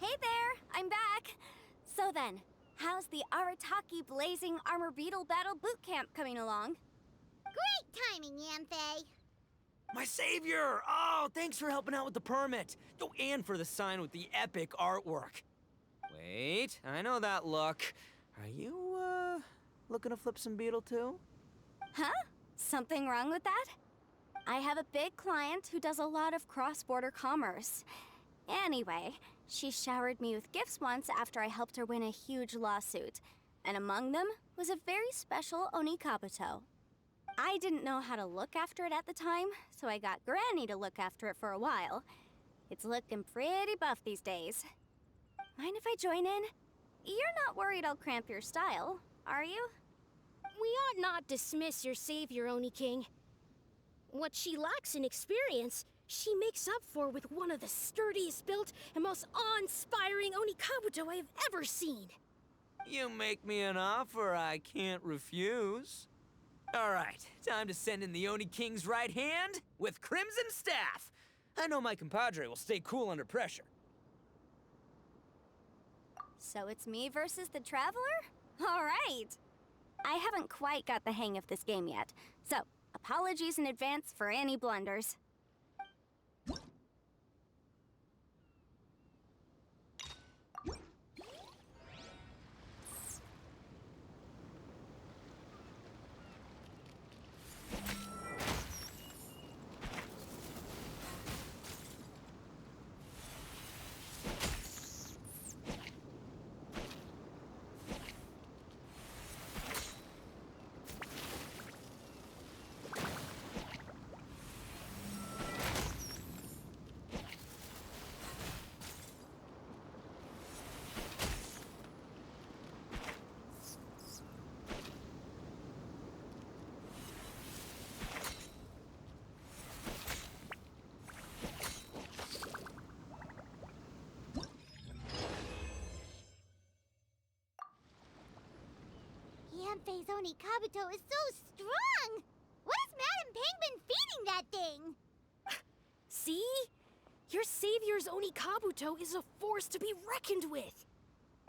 Hey there, I'm back. So then, how's the Arataki Blazing Armor Beetle Battle Boot Camp coming along? Great timing, Yanfei. My savior! Oh, thanks for helping out with the permit. Oh, and for the sign with the epic artwork. Wait, I know that look. Are you, looking to flip some beetle too? Huh? Something wrong with that? I have a big client who does a lot of cross-border commerce. Anyway, she showered me with gifts once after I helped her win a huge lawsuit. And among them was a very special Onikabuto. I didn't know how to look after it at the time, so I got Granny to look after it for a while. It's looking pretty buff these days. Mind if I join in? You're not worried I'll cramp your style, are you? We ought not dismiss your savior, Oni King. What she lacks in experience, she makes up for with one of the sturdiest built and most awe-inspiring Onikabuto I have ever seen. You make me an offer I can't refuse. All right, time to send in the Oni King's right hand with Crimson Staff. I know my compadre will stay cool under pressure. So it's me versus the Traveler? All right. I haven't quite got the hang of this game yet, so apologies in advance for any blunders. Yanfei's Onikabuto is so strong! What is Madame Penguin feeding that thing? See? Your savior's Onikabuto is a force to be reckoned with.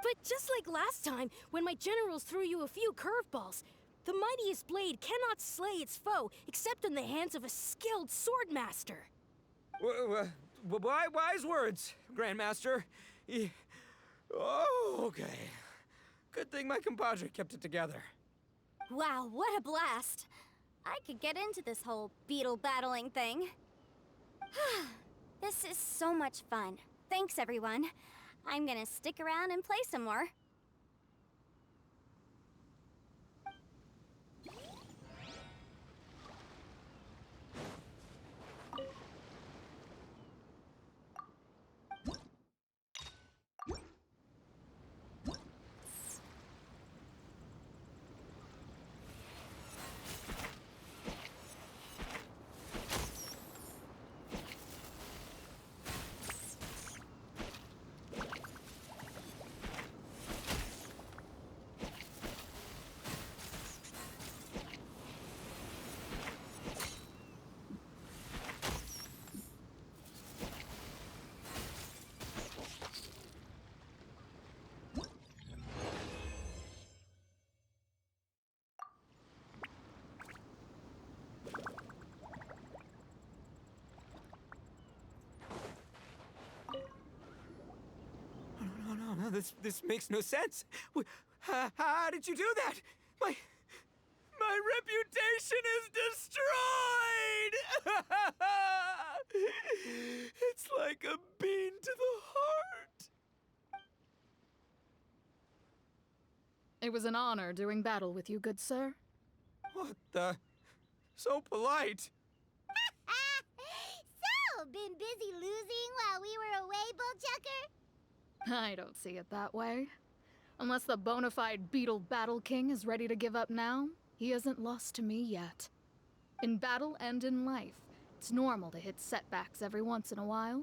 But just like last time, when my generals threw you a few curveballs, the mightiest blade cannot slay its foe except in the hands of a skilled swordmaster. Wise words, Grandmaster. Oh, okay. Good thing my compadre kept it together. Wow, what a blast! I could get into this whole beetle battling thing. This is so much fun. Thanks, everyone. I'm gonna stick around and play some more. No, this makes no sense. How did you do that? My reputation is destroyed! It's like a bean to the heart. It was an honor doing battle with you, good sir. What the? So polite. So, been busy losing while we were away, Bullchucker? I don't see it that way. Unless the bona fide Beetle Battle King is ready to give up now, he hasn't lost to me yet. In battle and in life, it's normal to hit setbacks every once in a while.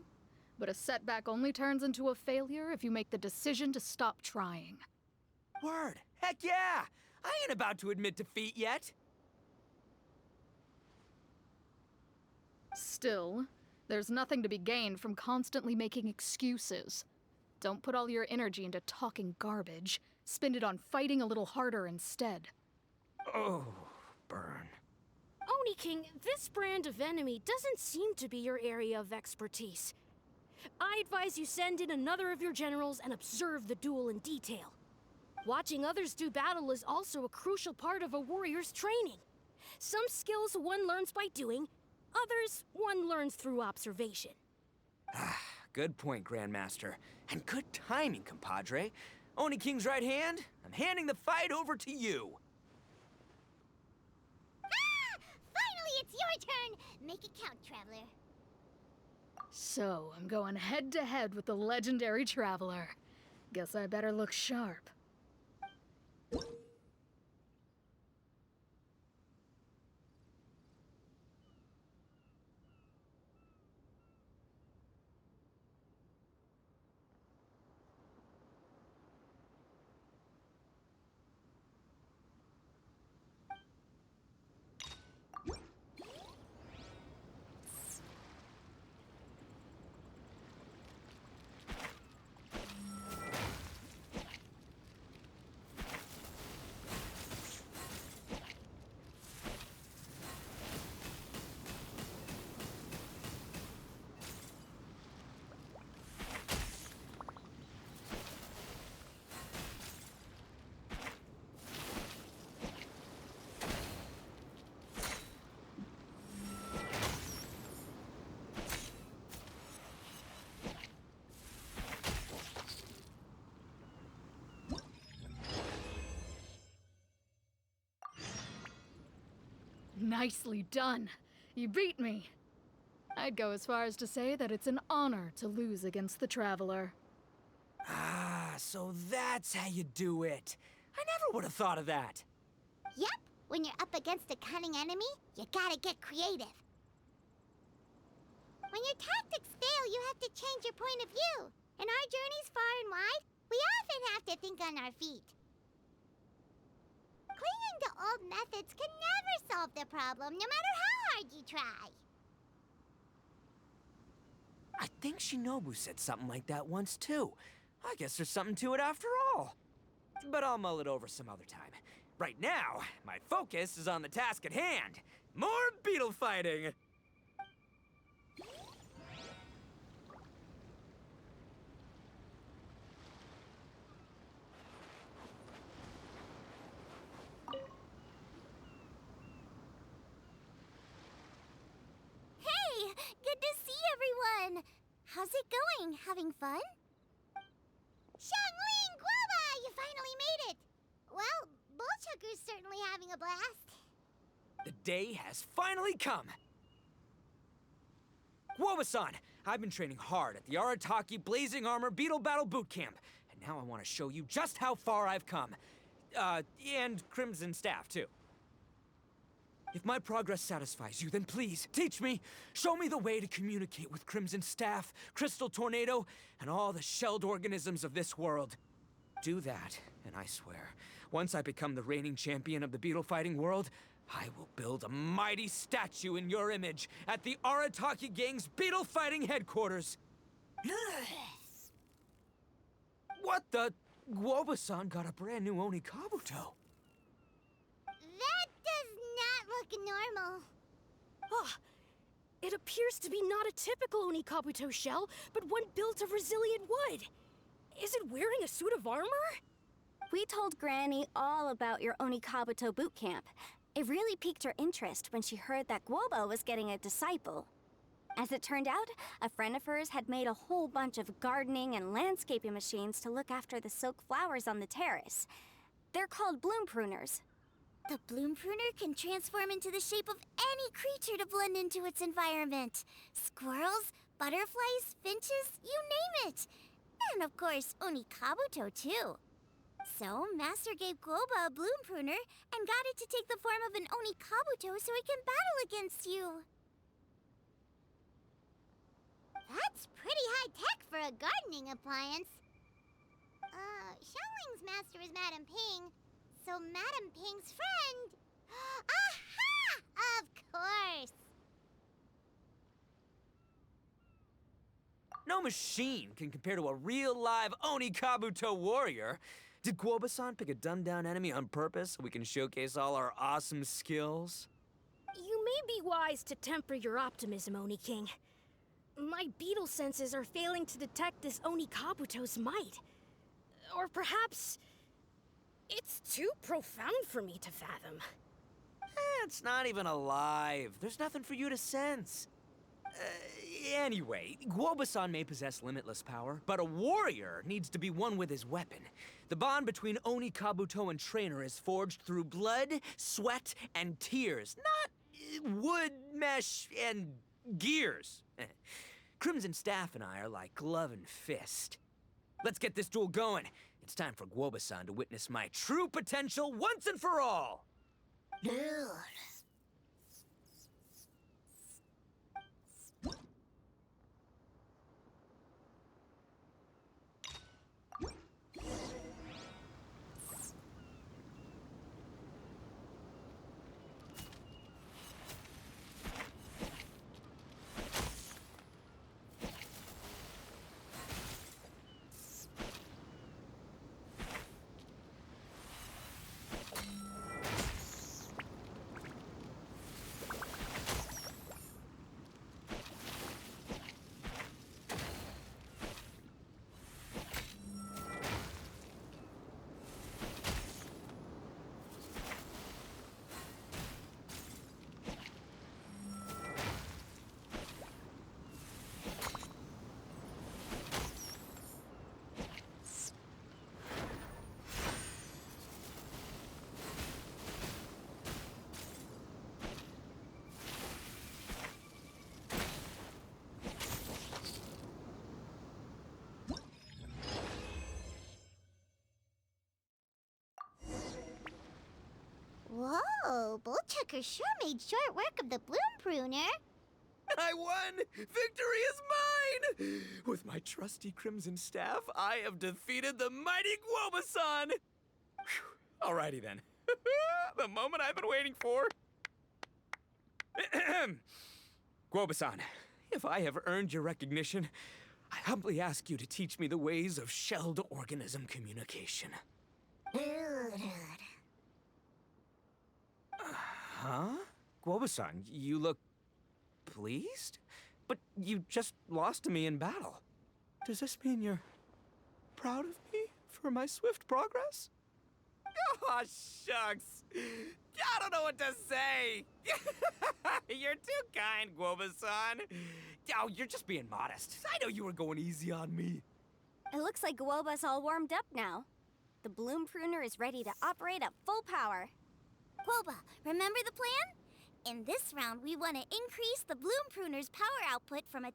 But a setback only turns into a failure if you make the decision to stop trying. Word. Heck yeah! I ain't about to admit defeat yet. Still, there's nothing to be gained from constantly making excuses. Don't put all your energy into talking garbage. Spend it on fighting a little harder instead. Oh, burn. Oni King, this brand of enemy doesn't seem to be your area of expertise. I advise you send in another of your generals and observe the duel in detail. Watching others do battle is also a crucial part of a warrior's training. Some skills one learns by doing, others one learns through observation. Good point, Grandmaster. And good timing, compadre. Oni King's right hand, I'm handing the fight over to you. Finally, it's your turn! Make it count, Traveler. So, I'm going head-to-head with the legendary Traveler. Guess I better look sharp. Nicely done. You beat me. I'd go as far as to say that it's an honor to lose against the Traveler. Ah, so that's how you do it. I never would have thought of that. Yep, when you're up against a cunning enemy, you gotta get creative. When your tactics fail, you have to change your point of view. In our journeys far and wide, we often have to think on our feet. Clinging to old methods can never solve the problem, no matter how hard you try. I think Shinobu said something like that once, too. I guess there's something to it after all. But I'll mull it over some other time. Right now, my focus is on the task at hand. More beetle fighting! Hey, good to see everyone. How's it going? Having fun? Xiangling Guoba, you finally made it. Well, Bullchucker's certainly having a blast. The day has finally come! Guoba-san, I've been training hard at the Arataki Blazing Armor Beetle Battle Boot Camp, and now I want to show you just how far I've come. And Crimson Staff, too. If my progress satisfies you, then please, teach me. Show me the way to communicate with Crimson Staff, Crystal Tornado, and all the shelled organisms of this world. Do that, and I swear, once I become the reigning champion of the beetle fighting world, I will build a mighty statue in your image at the Arataki Gang's beetle fighting headquarters. What the? Guoba-san got a brand new Oni Kabuto. That does not look normal. Oh, it appears to be not a typical Oni Kabuto shell, but one built of resilient wood. Is it wearing a suit of armor? We told Granny all about your Oni Kabuto boot camp. It really piqued her interest when she heard that Guoba was getting a disciple. As it turned out, a friend of hers had made a whole bunch of gardening and landscaping machines to look after the silk flowers on the terrace. They're called bloom pruners. The bloom pruner can transform into the shape of any creature to blend into its environment. Squirrels, butterflies, finches, you name it. And of course, Oni Kabuto too. So, Master gave Guoba a bloom pruner and got it to take the form of an Oni Kabuto so it can battle against you. That's pretty high-tech for a gardening appliance. Xiangling's master is Madame Ping, so Madame Ping's friend... Aha! Of course! No machine can compare to a real live Oni Kabuto warrior. Did Guoba-san pick a dumbed-down enemy on purpose so we can showcase all our awesome skills? You may be wise to temper your optimism, Oni King. My beetle senses are failing to detect this Oni Kabuto's might. Or perhaps... it's too profound for me to fathom. It's not even alive. There's nothing for you to sense. Anyway, Guoba-san may possess limitless power, but a warrior needs to be one with his weapon. The bond between Oni Kabuto and trainer is forged through blood, sweat, and tears, not wood, mesh, and gears. Crimson Staff and I are like glove and fist. Let's get this duel going. It's time for Guoba-san to witness my true potential once and for all. Whitaker sure made short work of the Bloom Pruner. I won! Victory is mine! With my trusty Crimson Staff, I have defeated the mighty Guobasan! Phew. Alrighty then. The moment I've been waiting for. Guobasan, if I have earned your recognition, I humbly ask you to teach me the ways of shelled organism communication. Huh? Guobasan, you look pleased? But you just lost to me in battle. Does this mean you're proud of me for my swift progress? Oh, shucks. I don't know what to say. You're too kind, Guobasan. Oh, you're just being modest. I know you were going easy on me. It looks like Guoba's all warmed up now. The Bloom Pruner is ready to operate at full power. Guoba, remember the plan? In this round, we want to increase the Bloom Pruner's power output from 0.1%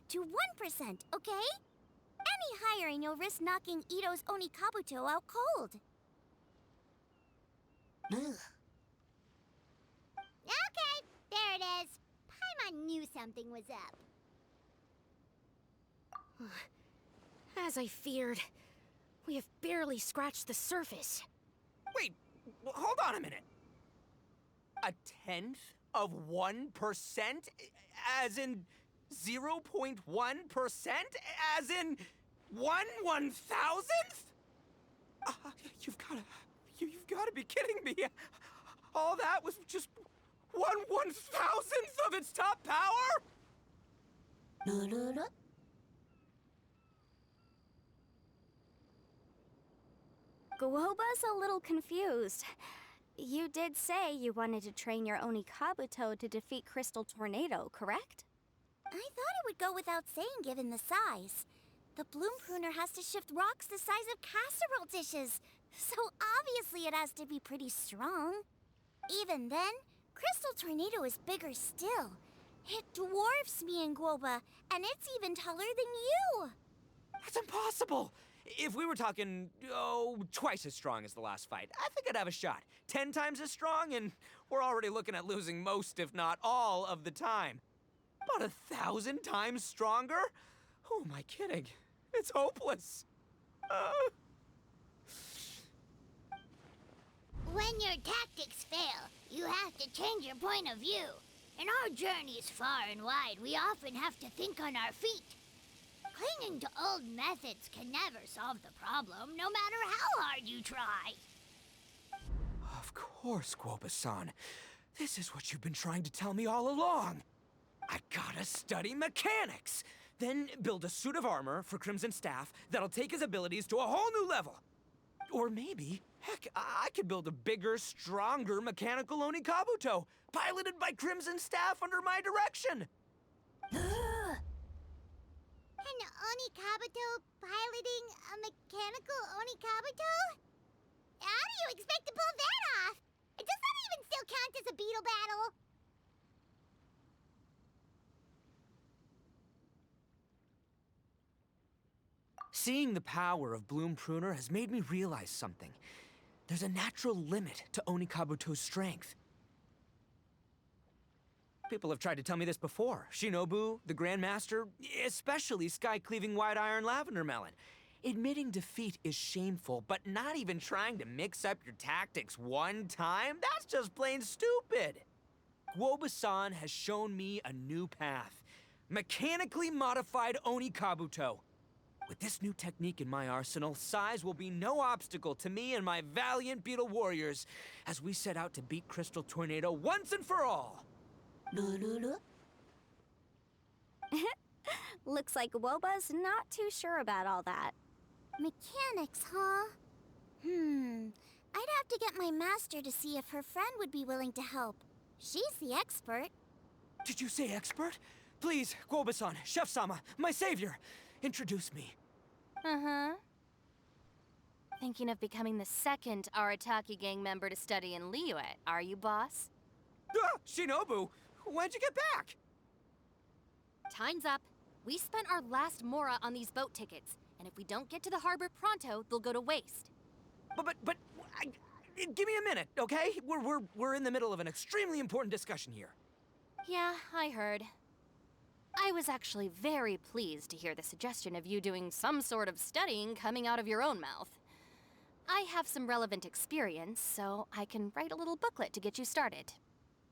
to 1%, okay? Any higher and you'll risk knocking Ito's Onikabuto out cold. Okay, there it is. Paimon knew something was up. As I feared, we have barely scratched the surface. Wait, hold on a minute. 1/10 of 1%? As in 0.1%? As in 1/1000th? You've gotta be kidding me. All that was just 1/1000th of its top power? Guoba's a little confused. You did say you wanted to train your Onikabuto to defeat Crystal Tornado, correct? I thought it would go without saying given the size. The Bloom Pruner has to shift rocks the size of casserole dishes, so obviously it has to be pretty strong. Even then, Crystal Tornado is bigger still. It dwarfs me and Guoba, and it's even taller than you. That's impossible! If we were talking, twice as strong as the last fight, I think I'd have a shot. 10 times as strong, and we're already looking at losing most, if not all, of the time. About 1,000 times stronger? Who am I kidding? It's hopeless. When your tactics fail, you have to change your point of view. In our journeys far and wide, we often have to think on our feet. Clinging to old methods can never solve the problem, no matter how hard you try. Of course, Guoba-san. This is what you've been trying to tell me all along. I gotta study mechanics, then build a suit of armor for Crimson Staff that'll take his abilities to a whole new level. Or maybe, heck, I could build a bigger, stronger mechanical Onikabuto, piloted by Crimson Staff under my direction. An Onikabuto piloting a mechanical Onikabuto? How do you expect to pull that off? Does that even still count as a beetle battle? Seeing the power of Bloom Pruner has made me realize something. There's a natural limit to Onikabuto's strength. People have tried to tell me this before. Shinobu, the Grandmaster, especially Sky-Cleaving White Iron Lavender Melon. Admitting defeat is shameful, but not even trying to mix up your tactics one time? That's just plain stupid! Guoba-san has shown me a new path. Mechanically modified Onikabuto. With this new technique in my arsenal, size will be no obstacle to me and my valiant beetle warriors as we set out to beat Crystal Tornado once and for all. Looks like Guoba's not too sure about all that. Mechanics, huh? I'd have to get my master to see if her friend would be willing to help. She's the expert. Did you say expert? Please, Guoba-san, Chef-sama, my savior, introduce me. Thinking of becoming the second Arataki gang member to study in Liyue, are you, boss? Shinobu, when'd you get back? Time's up. We spent our last Mora on these boat tickets, and if we don't get to the harbor pronto, they'll go to waste. But Give me a minute, okay? We're in the middle of an extremely important discussion here. Yeah, I heard. I was actually very pleased to hear the suggestion of you doing some sort of studying coming out of your own mouth. I have some relevant experience, so I can write a little booklet to get you started.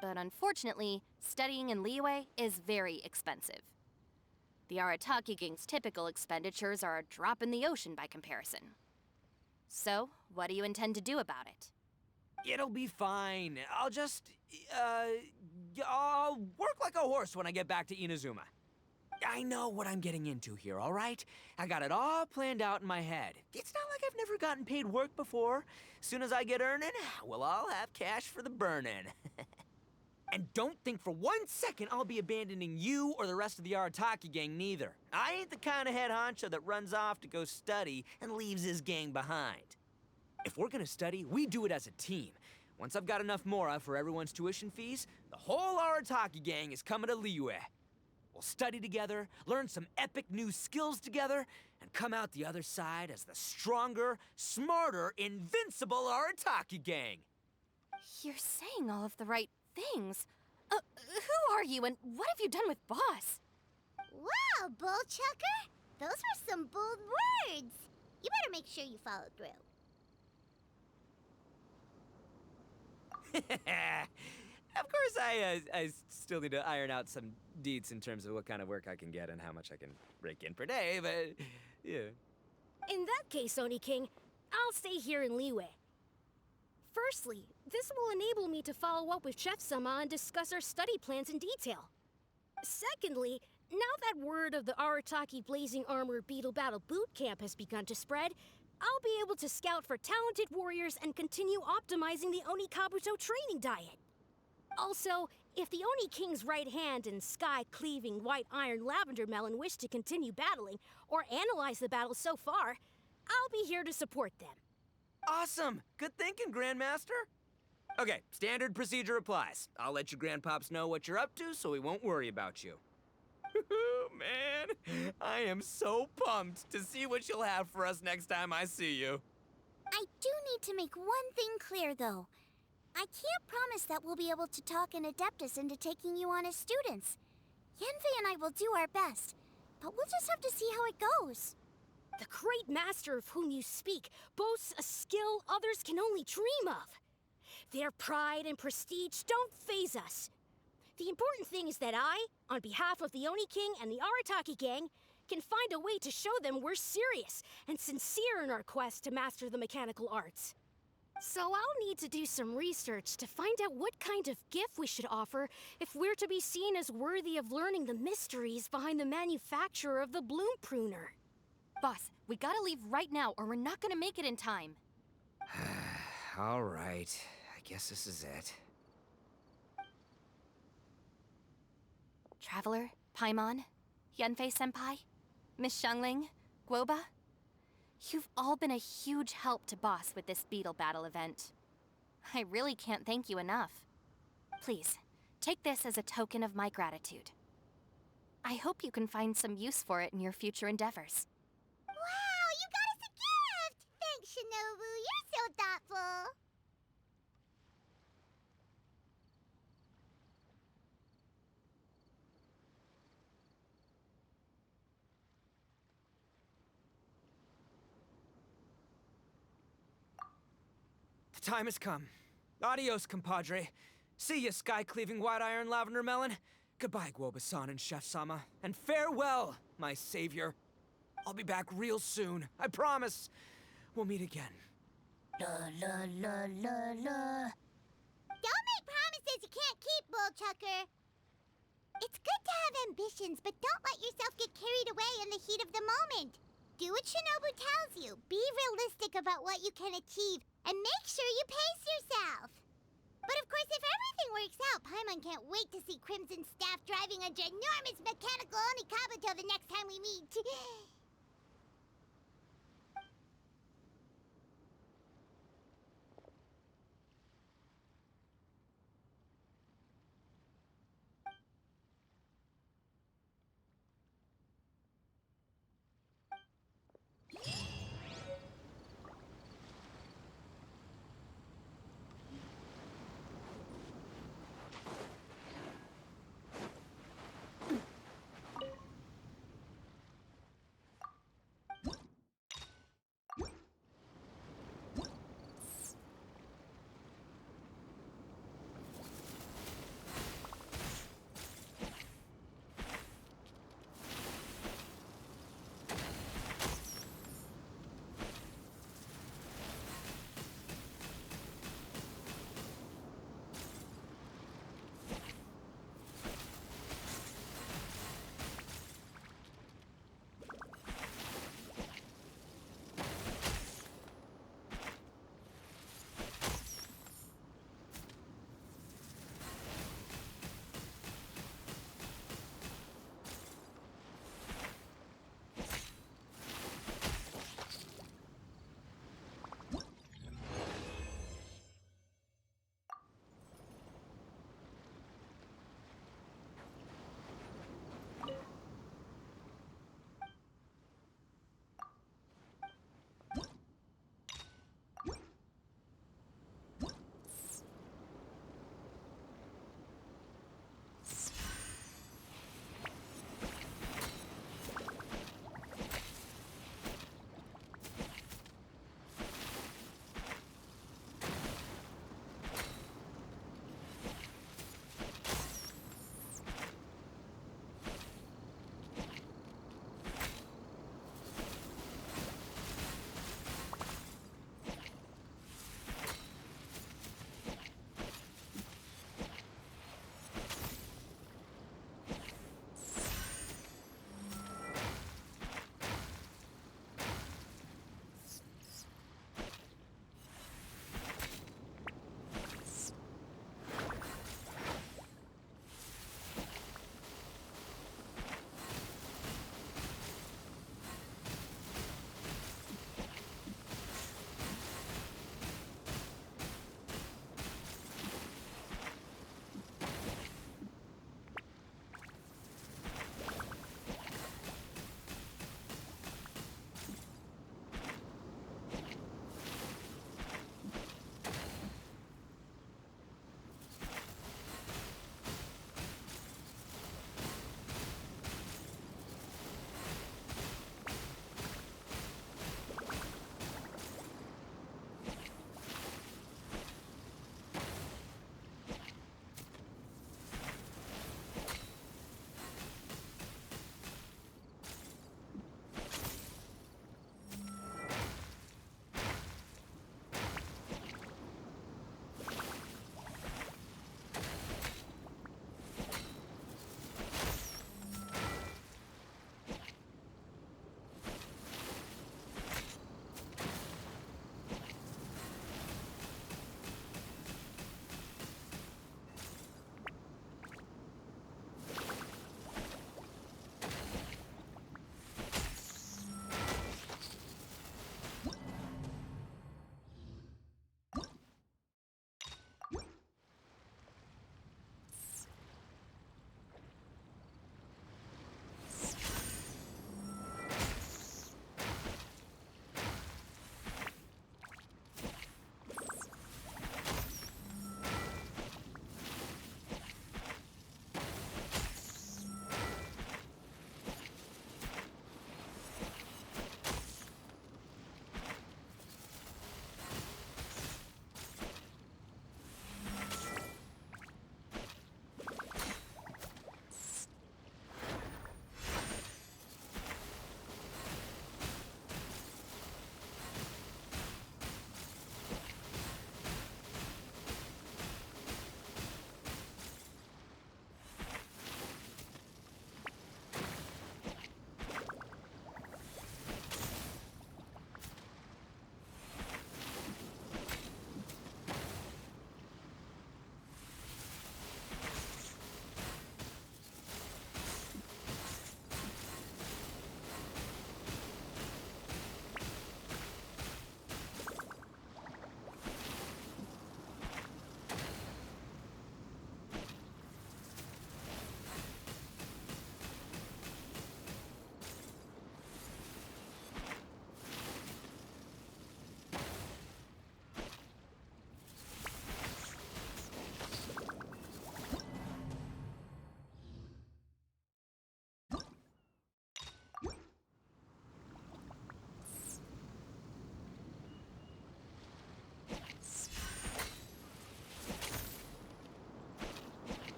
But unfortunately, studying in Liyue is very expensive. The Arataki Gang's typical expenditures are a drop in the ocean by comparison. So, what do you intend to do about it? It'll be fine. I'll work like a horse when I get back to Inazuma. I know what I'm getting into here, all right? I got it all planned out in my head. It's not like I've never gotten paid work before. Soon as I get earning, we'll all have cash for the burning. And don't think for 1 second I'll be abandoning you or the rest of the Arataki gang neither. I ain't the kind of head honcho that runs off to go study and leaves his gang behind. If we're gonna study, we do it as a team. Once I've got enough mora for everyone's tuition fees, the whole Arataki gang is coming to Liyue. We'll study together, learn some epic new skills together, and come out the other side as the stronger, smarter, invincible Arataki gang. You're saying all of the right things. Who are you and what have you done with Boss? Wow, Bullchucker! Those were some bold words! You better make sure you follow through. Of course, I still need to iron out some deets in terms of what kind of work I can get and how much I can rake in per day, but yeah. In that case, Oni King, I'll stay here in Liyue. Firstly, this will enable me to follow up with Chef Sama and discuss our study plans in detail. Secondly, now that word of the Arataki Blazing Armor Beetle Battle Boot Camp has begun to spread, I'll be able to scout for talented warriors and continue optimizing the Oni Kabuto training diet. Also, if the Oni King's right hand and sky-cleaving white iron lavender melon wish to continue battling or analyze the battle so far, I'll be here to support them. Awesome! Good thinking, Grandmaster. Okay, standard procedure applies. I'll let you grandpops know what you're up to so we won't worry about you. Man, I am so pumped to see what you'll have for us next time I see you. I do need to make one thing clear, though. I can't promise that we'll be able to talk an Adeptus into taking you on as students. Yanfei and I will do our best, but we'll just have to see how it goes. The great master of whom you speak boasts a skill others can only dream of. Their pride and prestige don't faze us. The important thing is that I, on behalf of the Oni King and the Arataki gang, can find a way to show them we're serious and sincere in our quest to master the mechanical arts. So I'll need to do some research to find out what kind of gift we should offer if we're to be seen as worthy of learning the mysteries behind the manufacture of the Bloom Pruner. Boss, we gotta leave right now or we're not gonna make it in time. All right, I guess this is it. Traveler, Paimon, Yanfei-senpai, Miss Xiangling, Guoba. You've all been a huge help to Boss with this beetle battle event. I really can't thank you enough. Please, take this as a token of my gratitude. I hope you can find some use for it in your future endeavors. Wow, you got us a gift! Thanks, Shinobu. You're so thoughtful. The time has come. Adios, compadre. See ya, sky-cleaving white iron lavender melon. Goodbye, Guoba-san and Chef Sama. And farewell, my savior. I'll be back real soon. I promise. We'll meet again. La la la la la. Don't make promises you can't keep, Bullchucker. It's good to have ambitions, but don't let yourself get carried away in the heat of the moment. Do what Shinobu tells you. Be realistic about what you can achieve, and make sure you pace yourself. But of course, if everything works out, Paimon can't wait to see Crimson Staff driving a ginormous mechanical Oni Kabuto the next time we meet.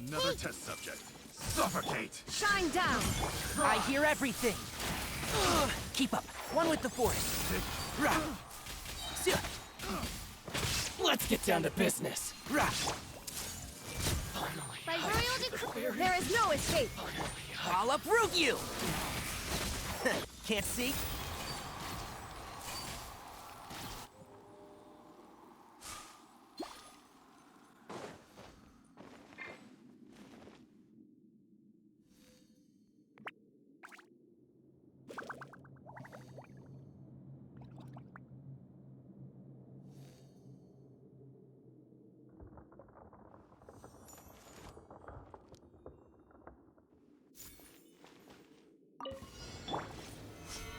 Another test subject. Suffocate! Shine down! I hear everything. Keep up. One with the force. Let's get down to business. By royal decree, there is no escape. I'll uproot you! Can't see?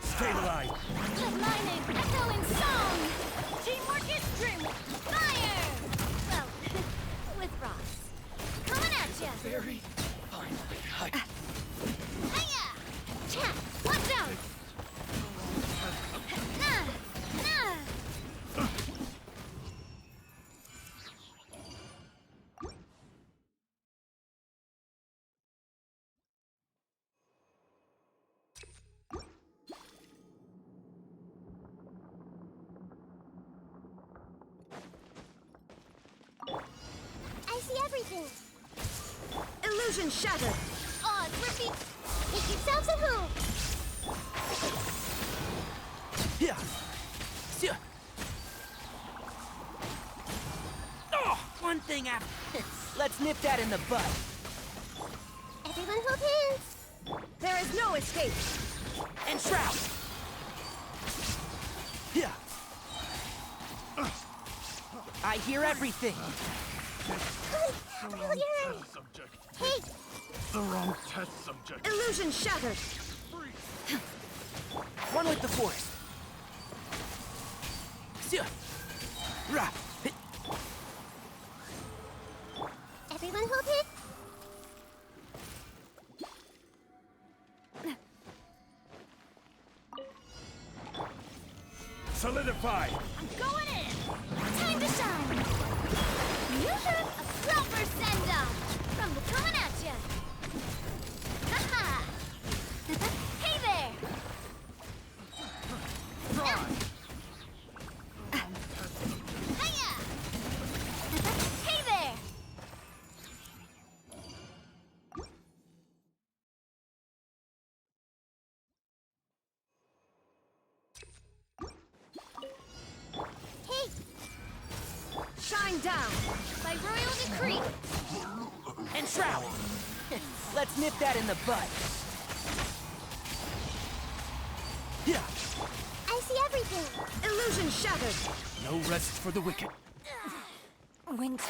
Stabilize! Let lightning echo in song! Teamwork is dreamwork! Fire! Well, with Ross. Coming at ya! Very fine. Hiya! Cha! Watch out! Nah! Nah! I see everything. Illusion shattered! Odds repeat. Make yourselves at home. Yeah. Yeah. Oh, one thing after. Let's nip that in the bud. Everyone hold hands. There is no escape! And shroud. Yeah. I hear everything. Brilliant. Subject. Hey, The wrong test subject. Illusion shattered! One with the force. Yeah. everyone hold hands. Solidify! I'm going in! Time to shine. You should a proper send-off. From the coming at ya. Ha-ha. Hey there. Hiya. Hey there. Hey, Shine down! by royal decree. And shroud. Let's nip that in the bud. Yeah. I see everything. Illusion shattered! No rest for the wicked. Winter.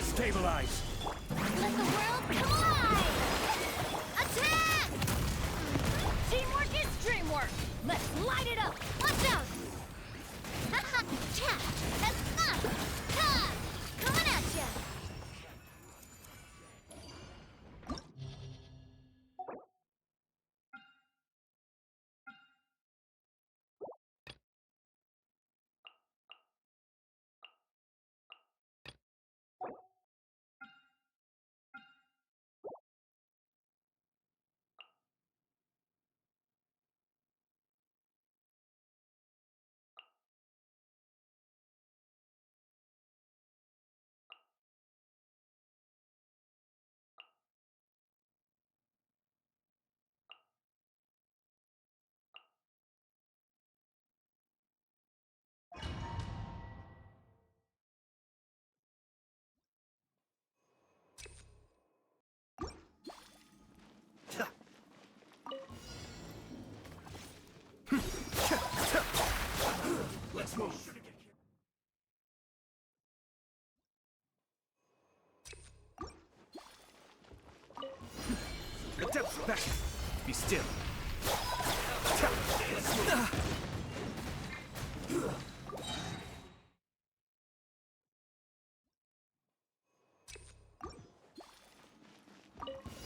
Stabilize! Let the world come alive. Attack! Teamwork is dreamwork! Let's light it up! Watch out! Ha-ha! Cha! That's fun! Ha! Coming at ya! Let's move! Adept back! Be still!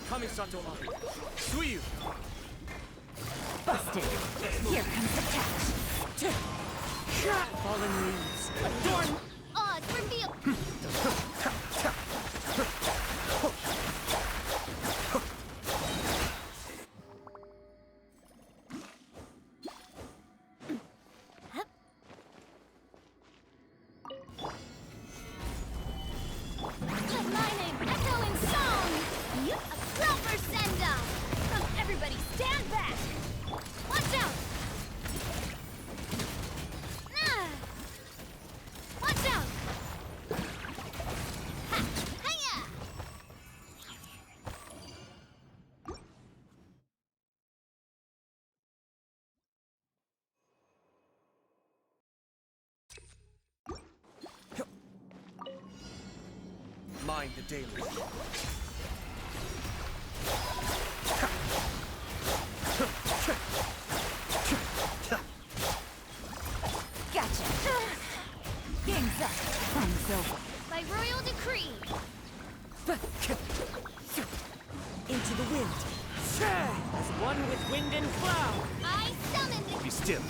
Kamisato Ari. Suiyu. Busted. Here comes the catch. Fallen leaves. Adorn. Odds reveal. Let my name echo in song! A proper send-off! From everybody, stand back! Watch out! Ah! Watch out! Ha! Hiya! Mind the daily. Gotcha. Game's up. Fun's over. By royal decree! Into the wind. As one with wind and cloud. I summon the... Be still.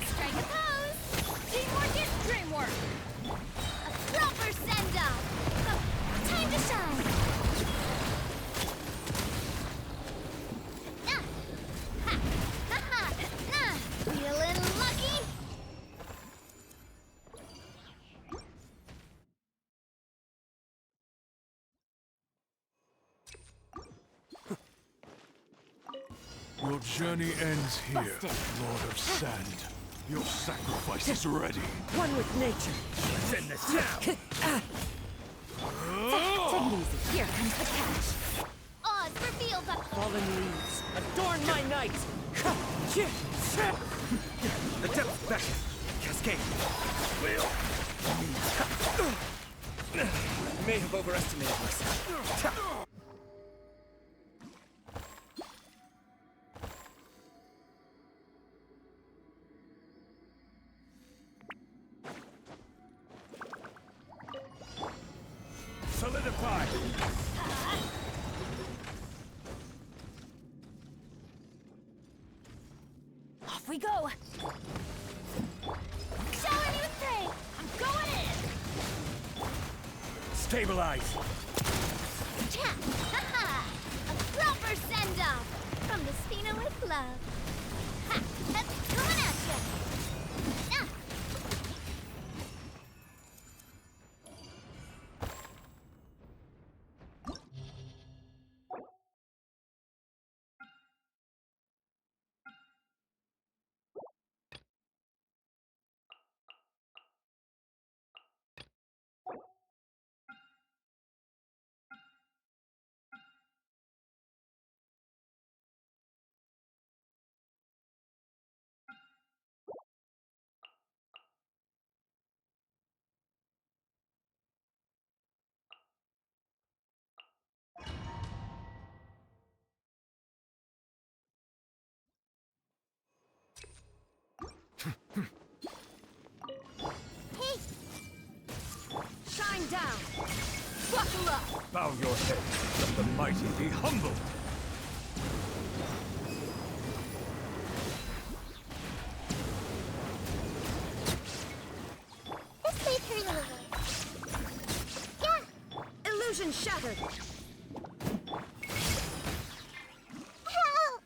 Strike a pose! Teamwork is dreamwork! A proper send-off! Time to shine! Nah! Ha! Ha ha! Nah! Feeling lucky? Your journey ends here, Busted. Lord of Sand. Your sacrifice is ready. One with nature. Send the down. Take it easy. Here comes the catch. Oz reveal the... Fallen leaves. Adorn my night. The devil's back. Cascade. I may have overestimated myself. Solidify. Off we go. Shower you thing! I'm going in! Stabilize. Cha! Ha ha! A proper send-off! From the Spina with love. Ha! That's coming at ya! Ah! Shine down! Buckle up! Bow your head. Let the mighty be humbled. This way through the way. Yeah. Illusion shattered! Help!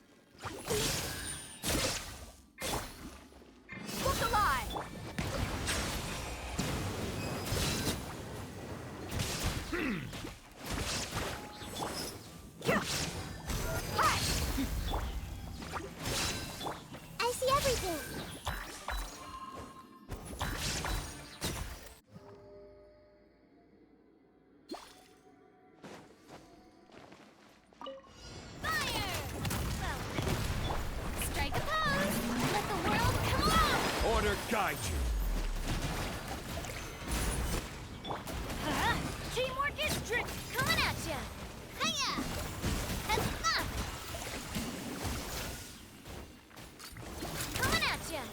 Look alive! I see everything. Strike a pose! Let the world come along! Order guide you. Teamwork is strict! Coming at ya! Hiya! Huzzah! Coming at ya!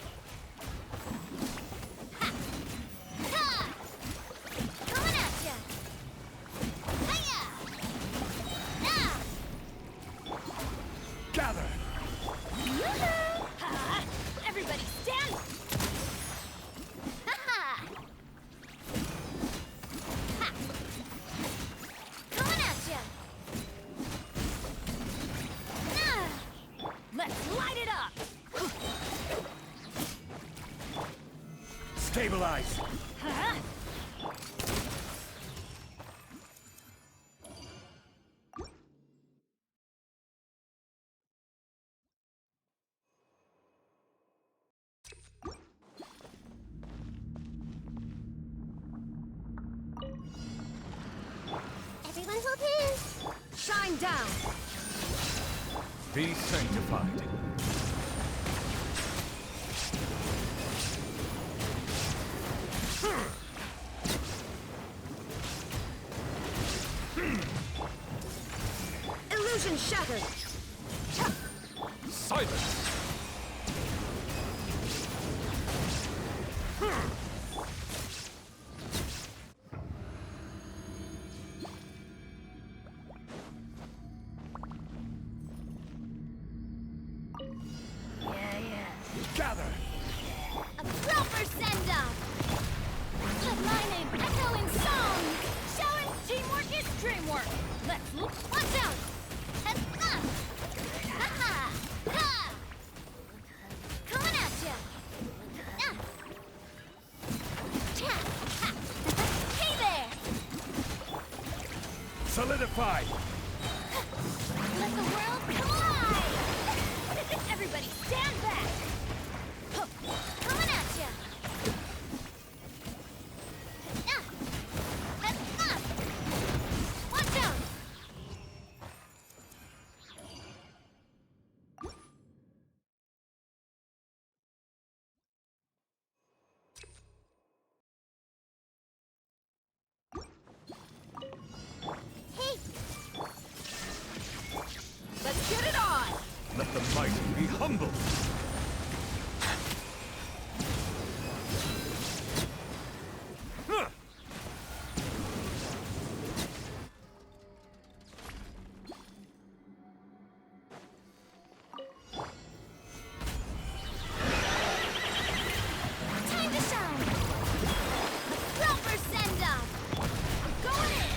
Stabilize! Everyone hold hands. Shine down! Be sanctified. Illusion shattered! Silence! Gather! A proper send-off. Let my name echo in song. Showing teamwork is dreamwork. Let's look. Watch out. And ha! Ha! Coming at ya. Hey there. Solidify! Let the world come alive. Everybody stand back. Coming at ya. Watch out. Hey, Let's get it on! Let the mighty be humble! Huh. time to shine. A proper send-off. I'm going in.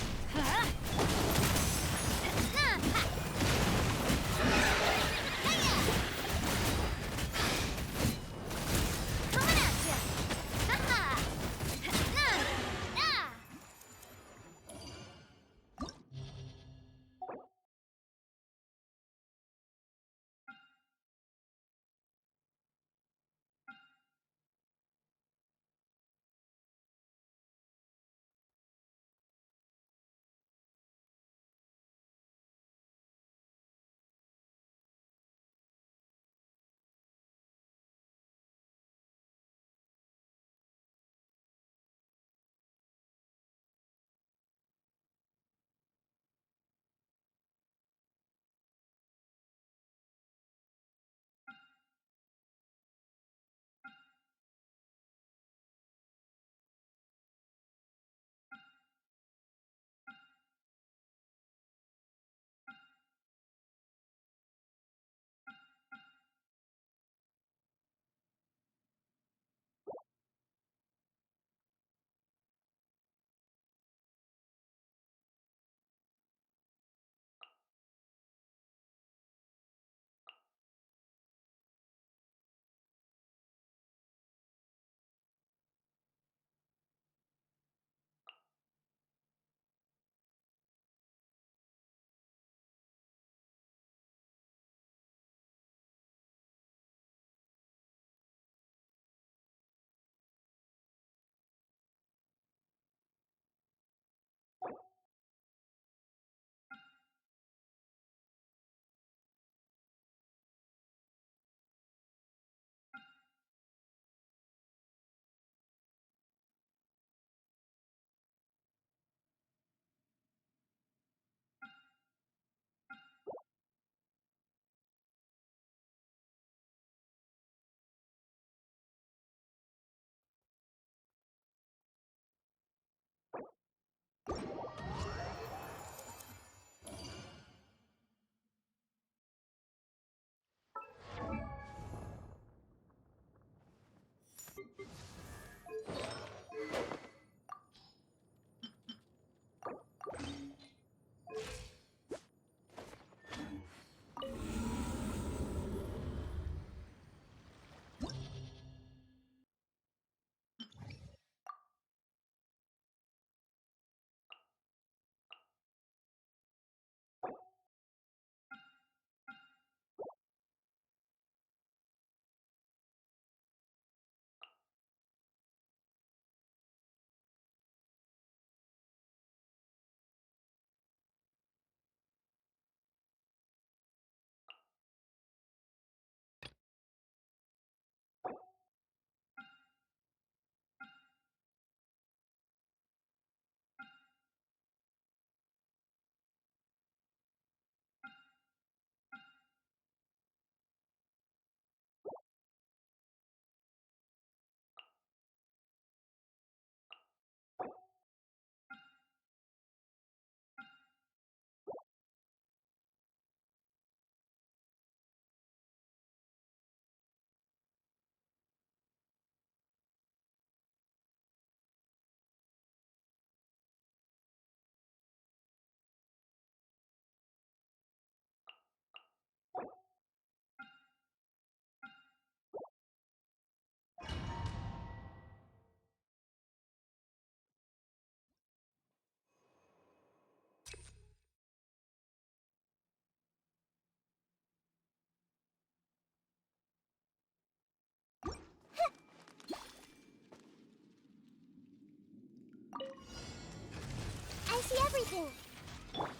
freezing.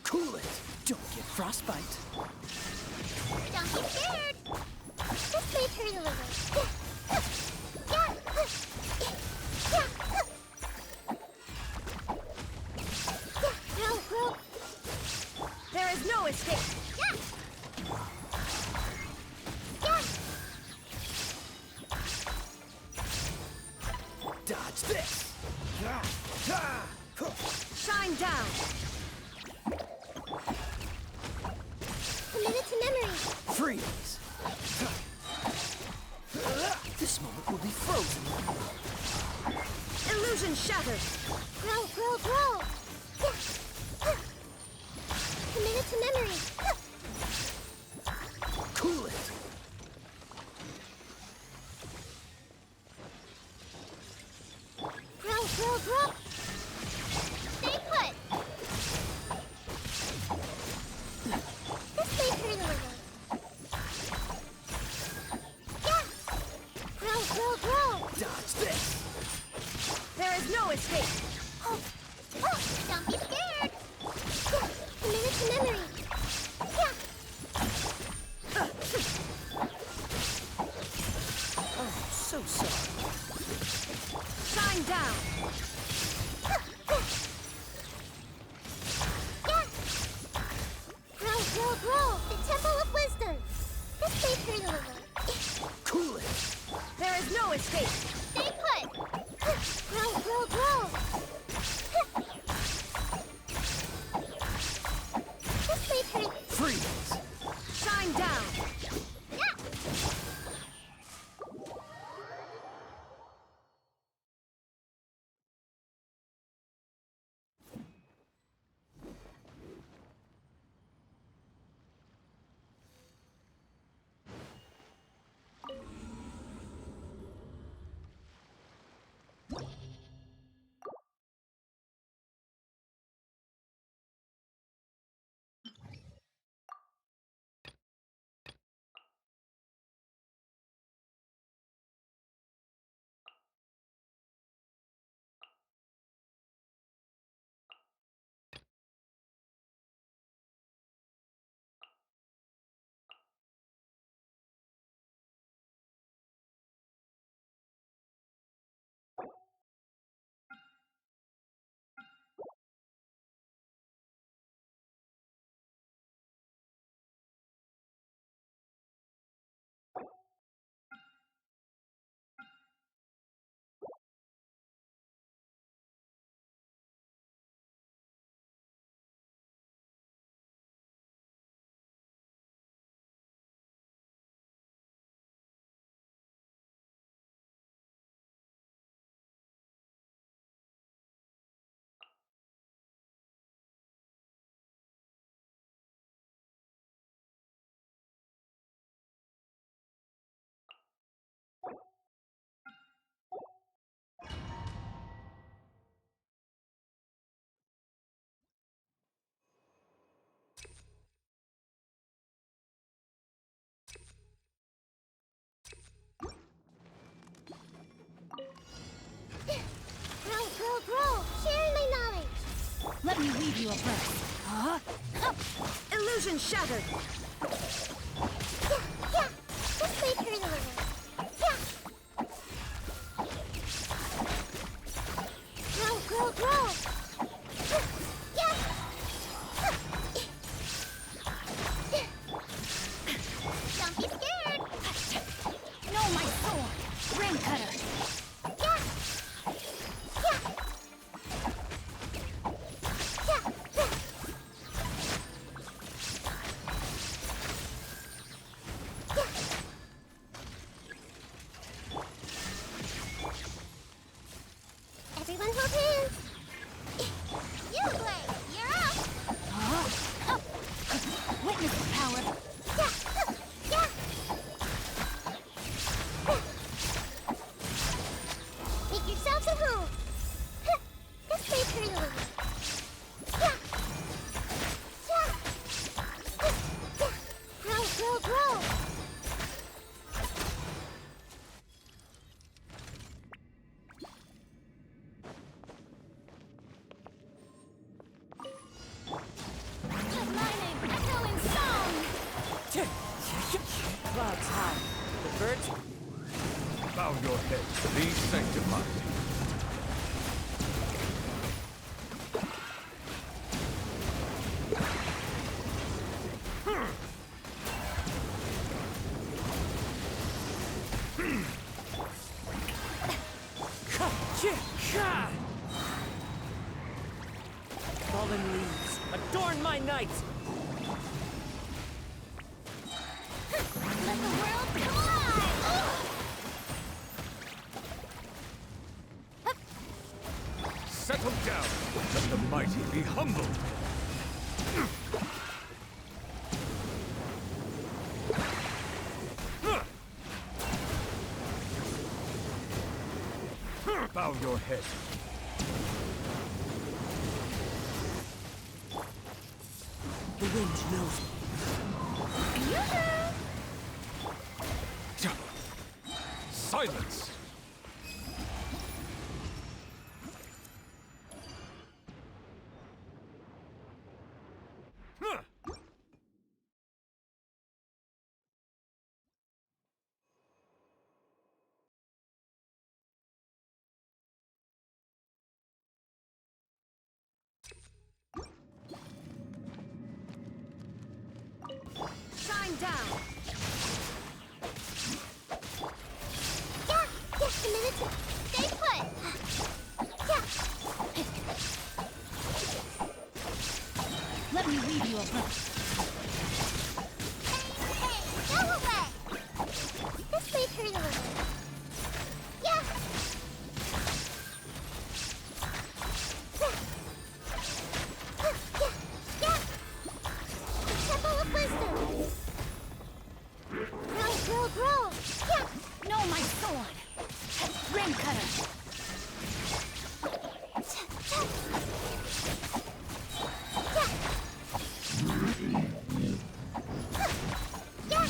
Cool it. Don't get frostbite. Don't be scared. This may hurt a little. There is no escape. Dodge this. Shine down. Commit it to memory. Freeze. This moment will be frozen. Illusion shattered. Grow. Commit it to memory. Cool it. Grow. Stay put. This may hurt a little. Grow. Dodge this. There is no escape. Don't be scared. Commit it to memory. Oh, so sorry. Shine down. Grow. The Temple of Wisdom. This may hurt a little. Cool it. There is no escape. Stay put. Grow. This may hurt. Freeze. Shine down. Grow. Sharing my knowledge. Let me leave you abreast. Huh? Illusion shattered. This may hurt a little. Grow. Don't be scared. No, my sword! Ring cutter! Everyone hold hands. You, Blade, you're up. Huh? Witness the power! Bow your head. Be sanctified. Fallen leaves, adorn my night! Let the world collide! Settle down. Let the mighty be humbled. Bow your head. The wind knows me. Silence! Shine down! Yeah, just a minute. Stay put. Yeah. Let me read you a book. Hey, go away. This may hurt a little. Yeah. Yeah. The Temple of Wisdom. Grow. Yeah. No, my sword! Rim cutter! Yeah.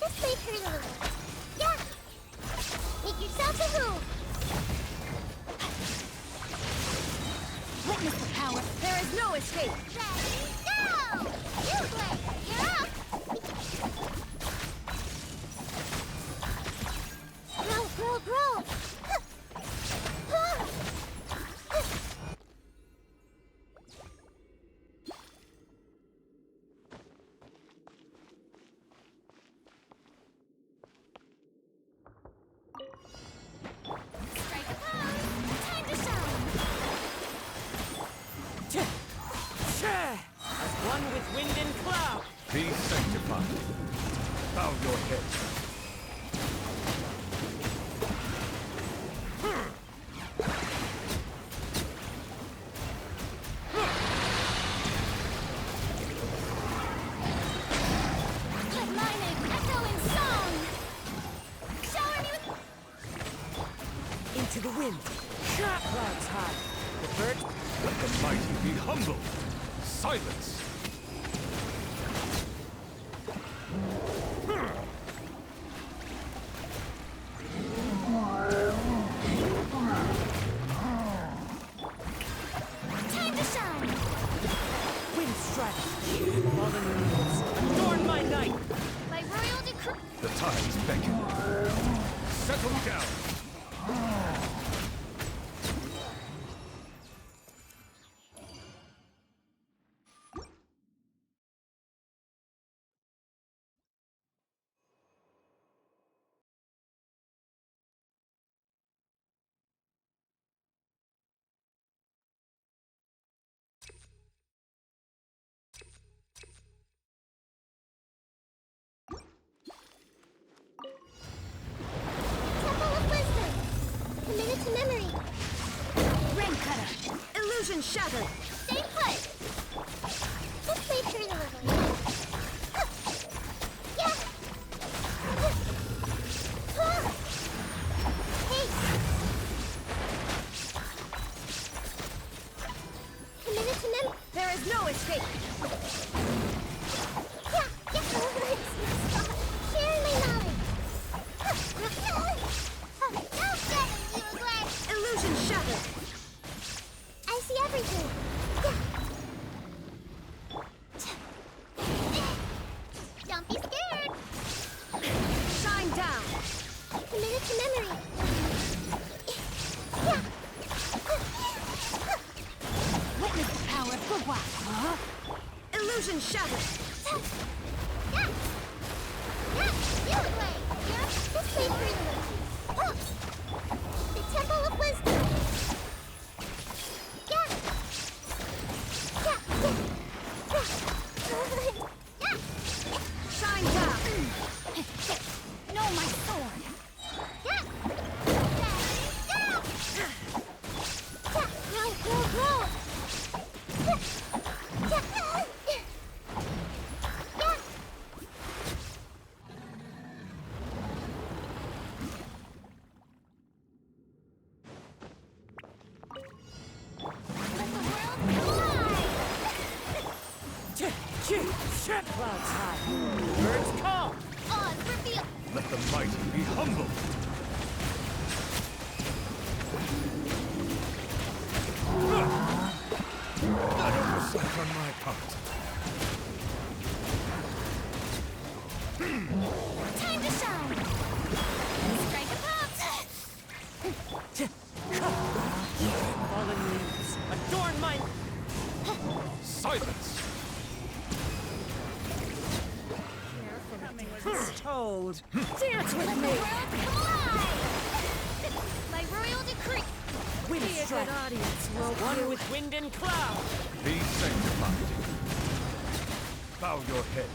This may hurt a little. Yeah. Make yourself a move. Witness the power. There is no escape. Ready, go! You, Blade, you're up. Grow. Strike a pose. Time to shine. As one with wind and cloud! Be sanctified. Bow your head. Let my name echo in song. Shower me with... Into the wind! Clouds high! The birds... Let the mighty be humbled. Silence! Time to shine. Wind strikes! Fallen leaves, adorn my night! By royal decree... The tides beckon. Settle down. Temple of Wisdom. Committed to memory. Ring cutter. Illusion shattered. Stay put. This may hurt a little. Yeah. Hey. Committed to memory. There is no escape. Yeah. Sharing my knowledge. No getting you, Gwen. Illusion shattered. I see everything. Shit! Clouds high. Birds calm. Oz, reveal! Let the mighty be humble. An oversight on my part. Time to shine! Strike a pop! Fallen leaves. Adorn my... Silence! Told. Dance with me! Come alive! My royal decree! Wind Be a strike. good audience, won't One you? with wind and cloud. Be sanctified. Bow your head.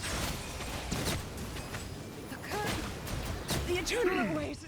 The eternal oasis.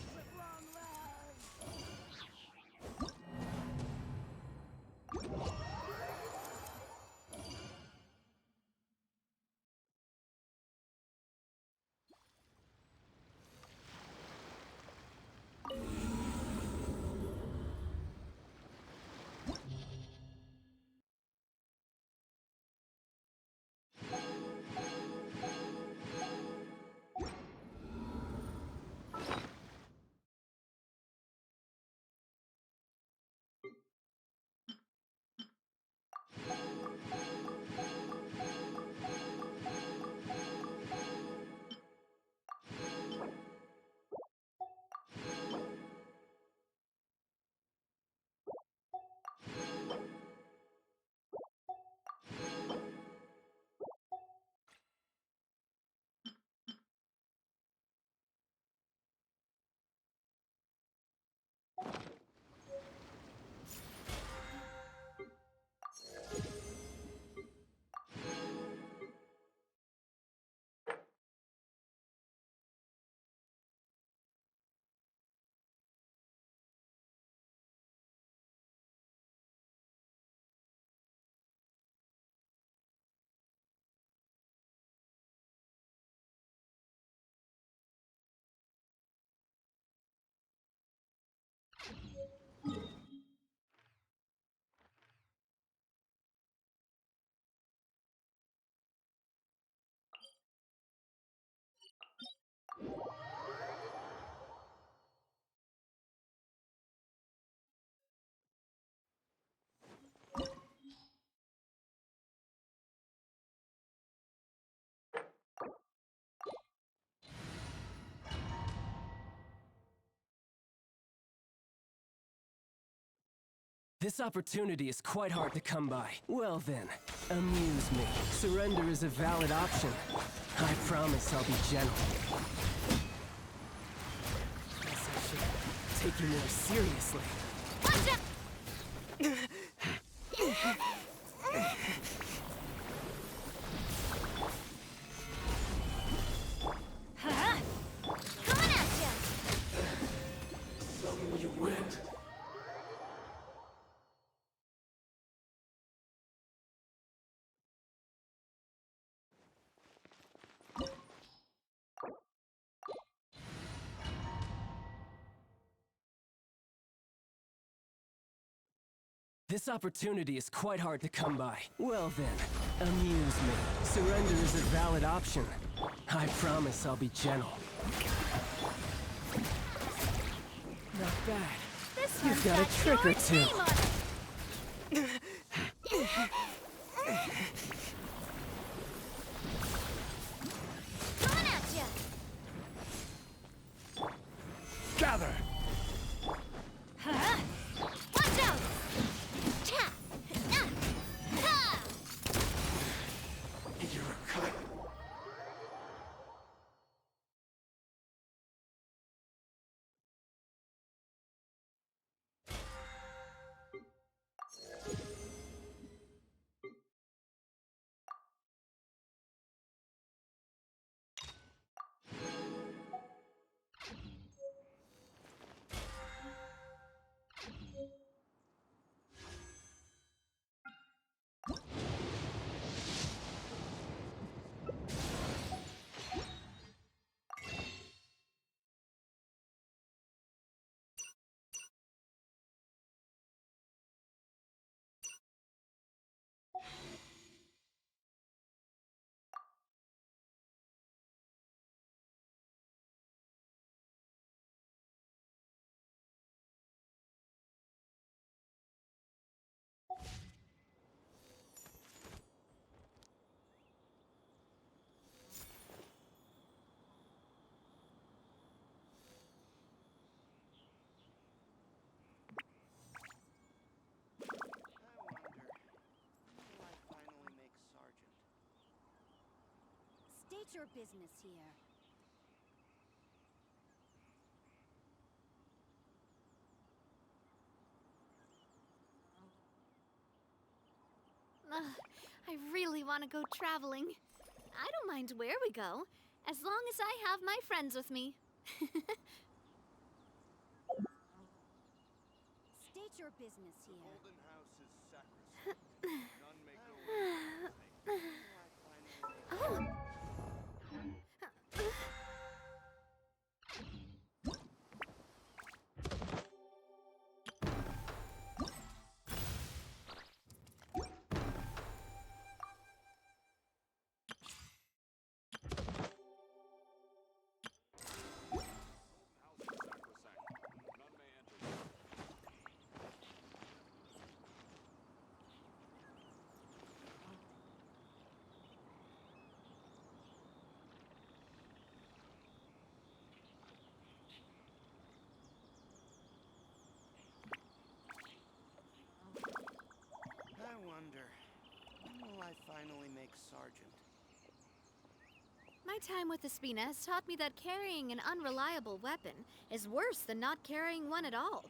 This opportunity is quite hard to come by. Well then, amuse me. Surrender is a valid option. I promise I'll be gentle. Guess I should take you more seriously. Watch Coming at ya! You went. This opportunity is quite hard to come by. Well then, amuse me. Surrender is a valid option. I promise I'll be gentle. Not bad. This You've got a trick or two. Coming at ya! Gather! Watch out! Cha! Ha! You're a cut. State your business here. Ugh, I really want to go traveling. I don't mind where we go, as long as I have my friends with me. State your business here. Golden House is sacrosanct. None may go in. Oh. I wonder, when will I finally make Sergeant? My time with Espina has taught me that carrying an unreliable weapon is worse than not carrying one at all.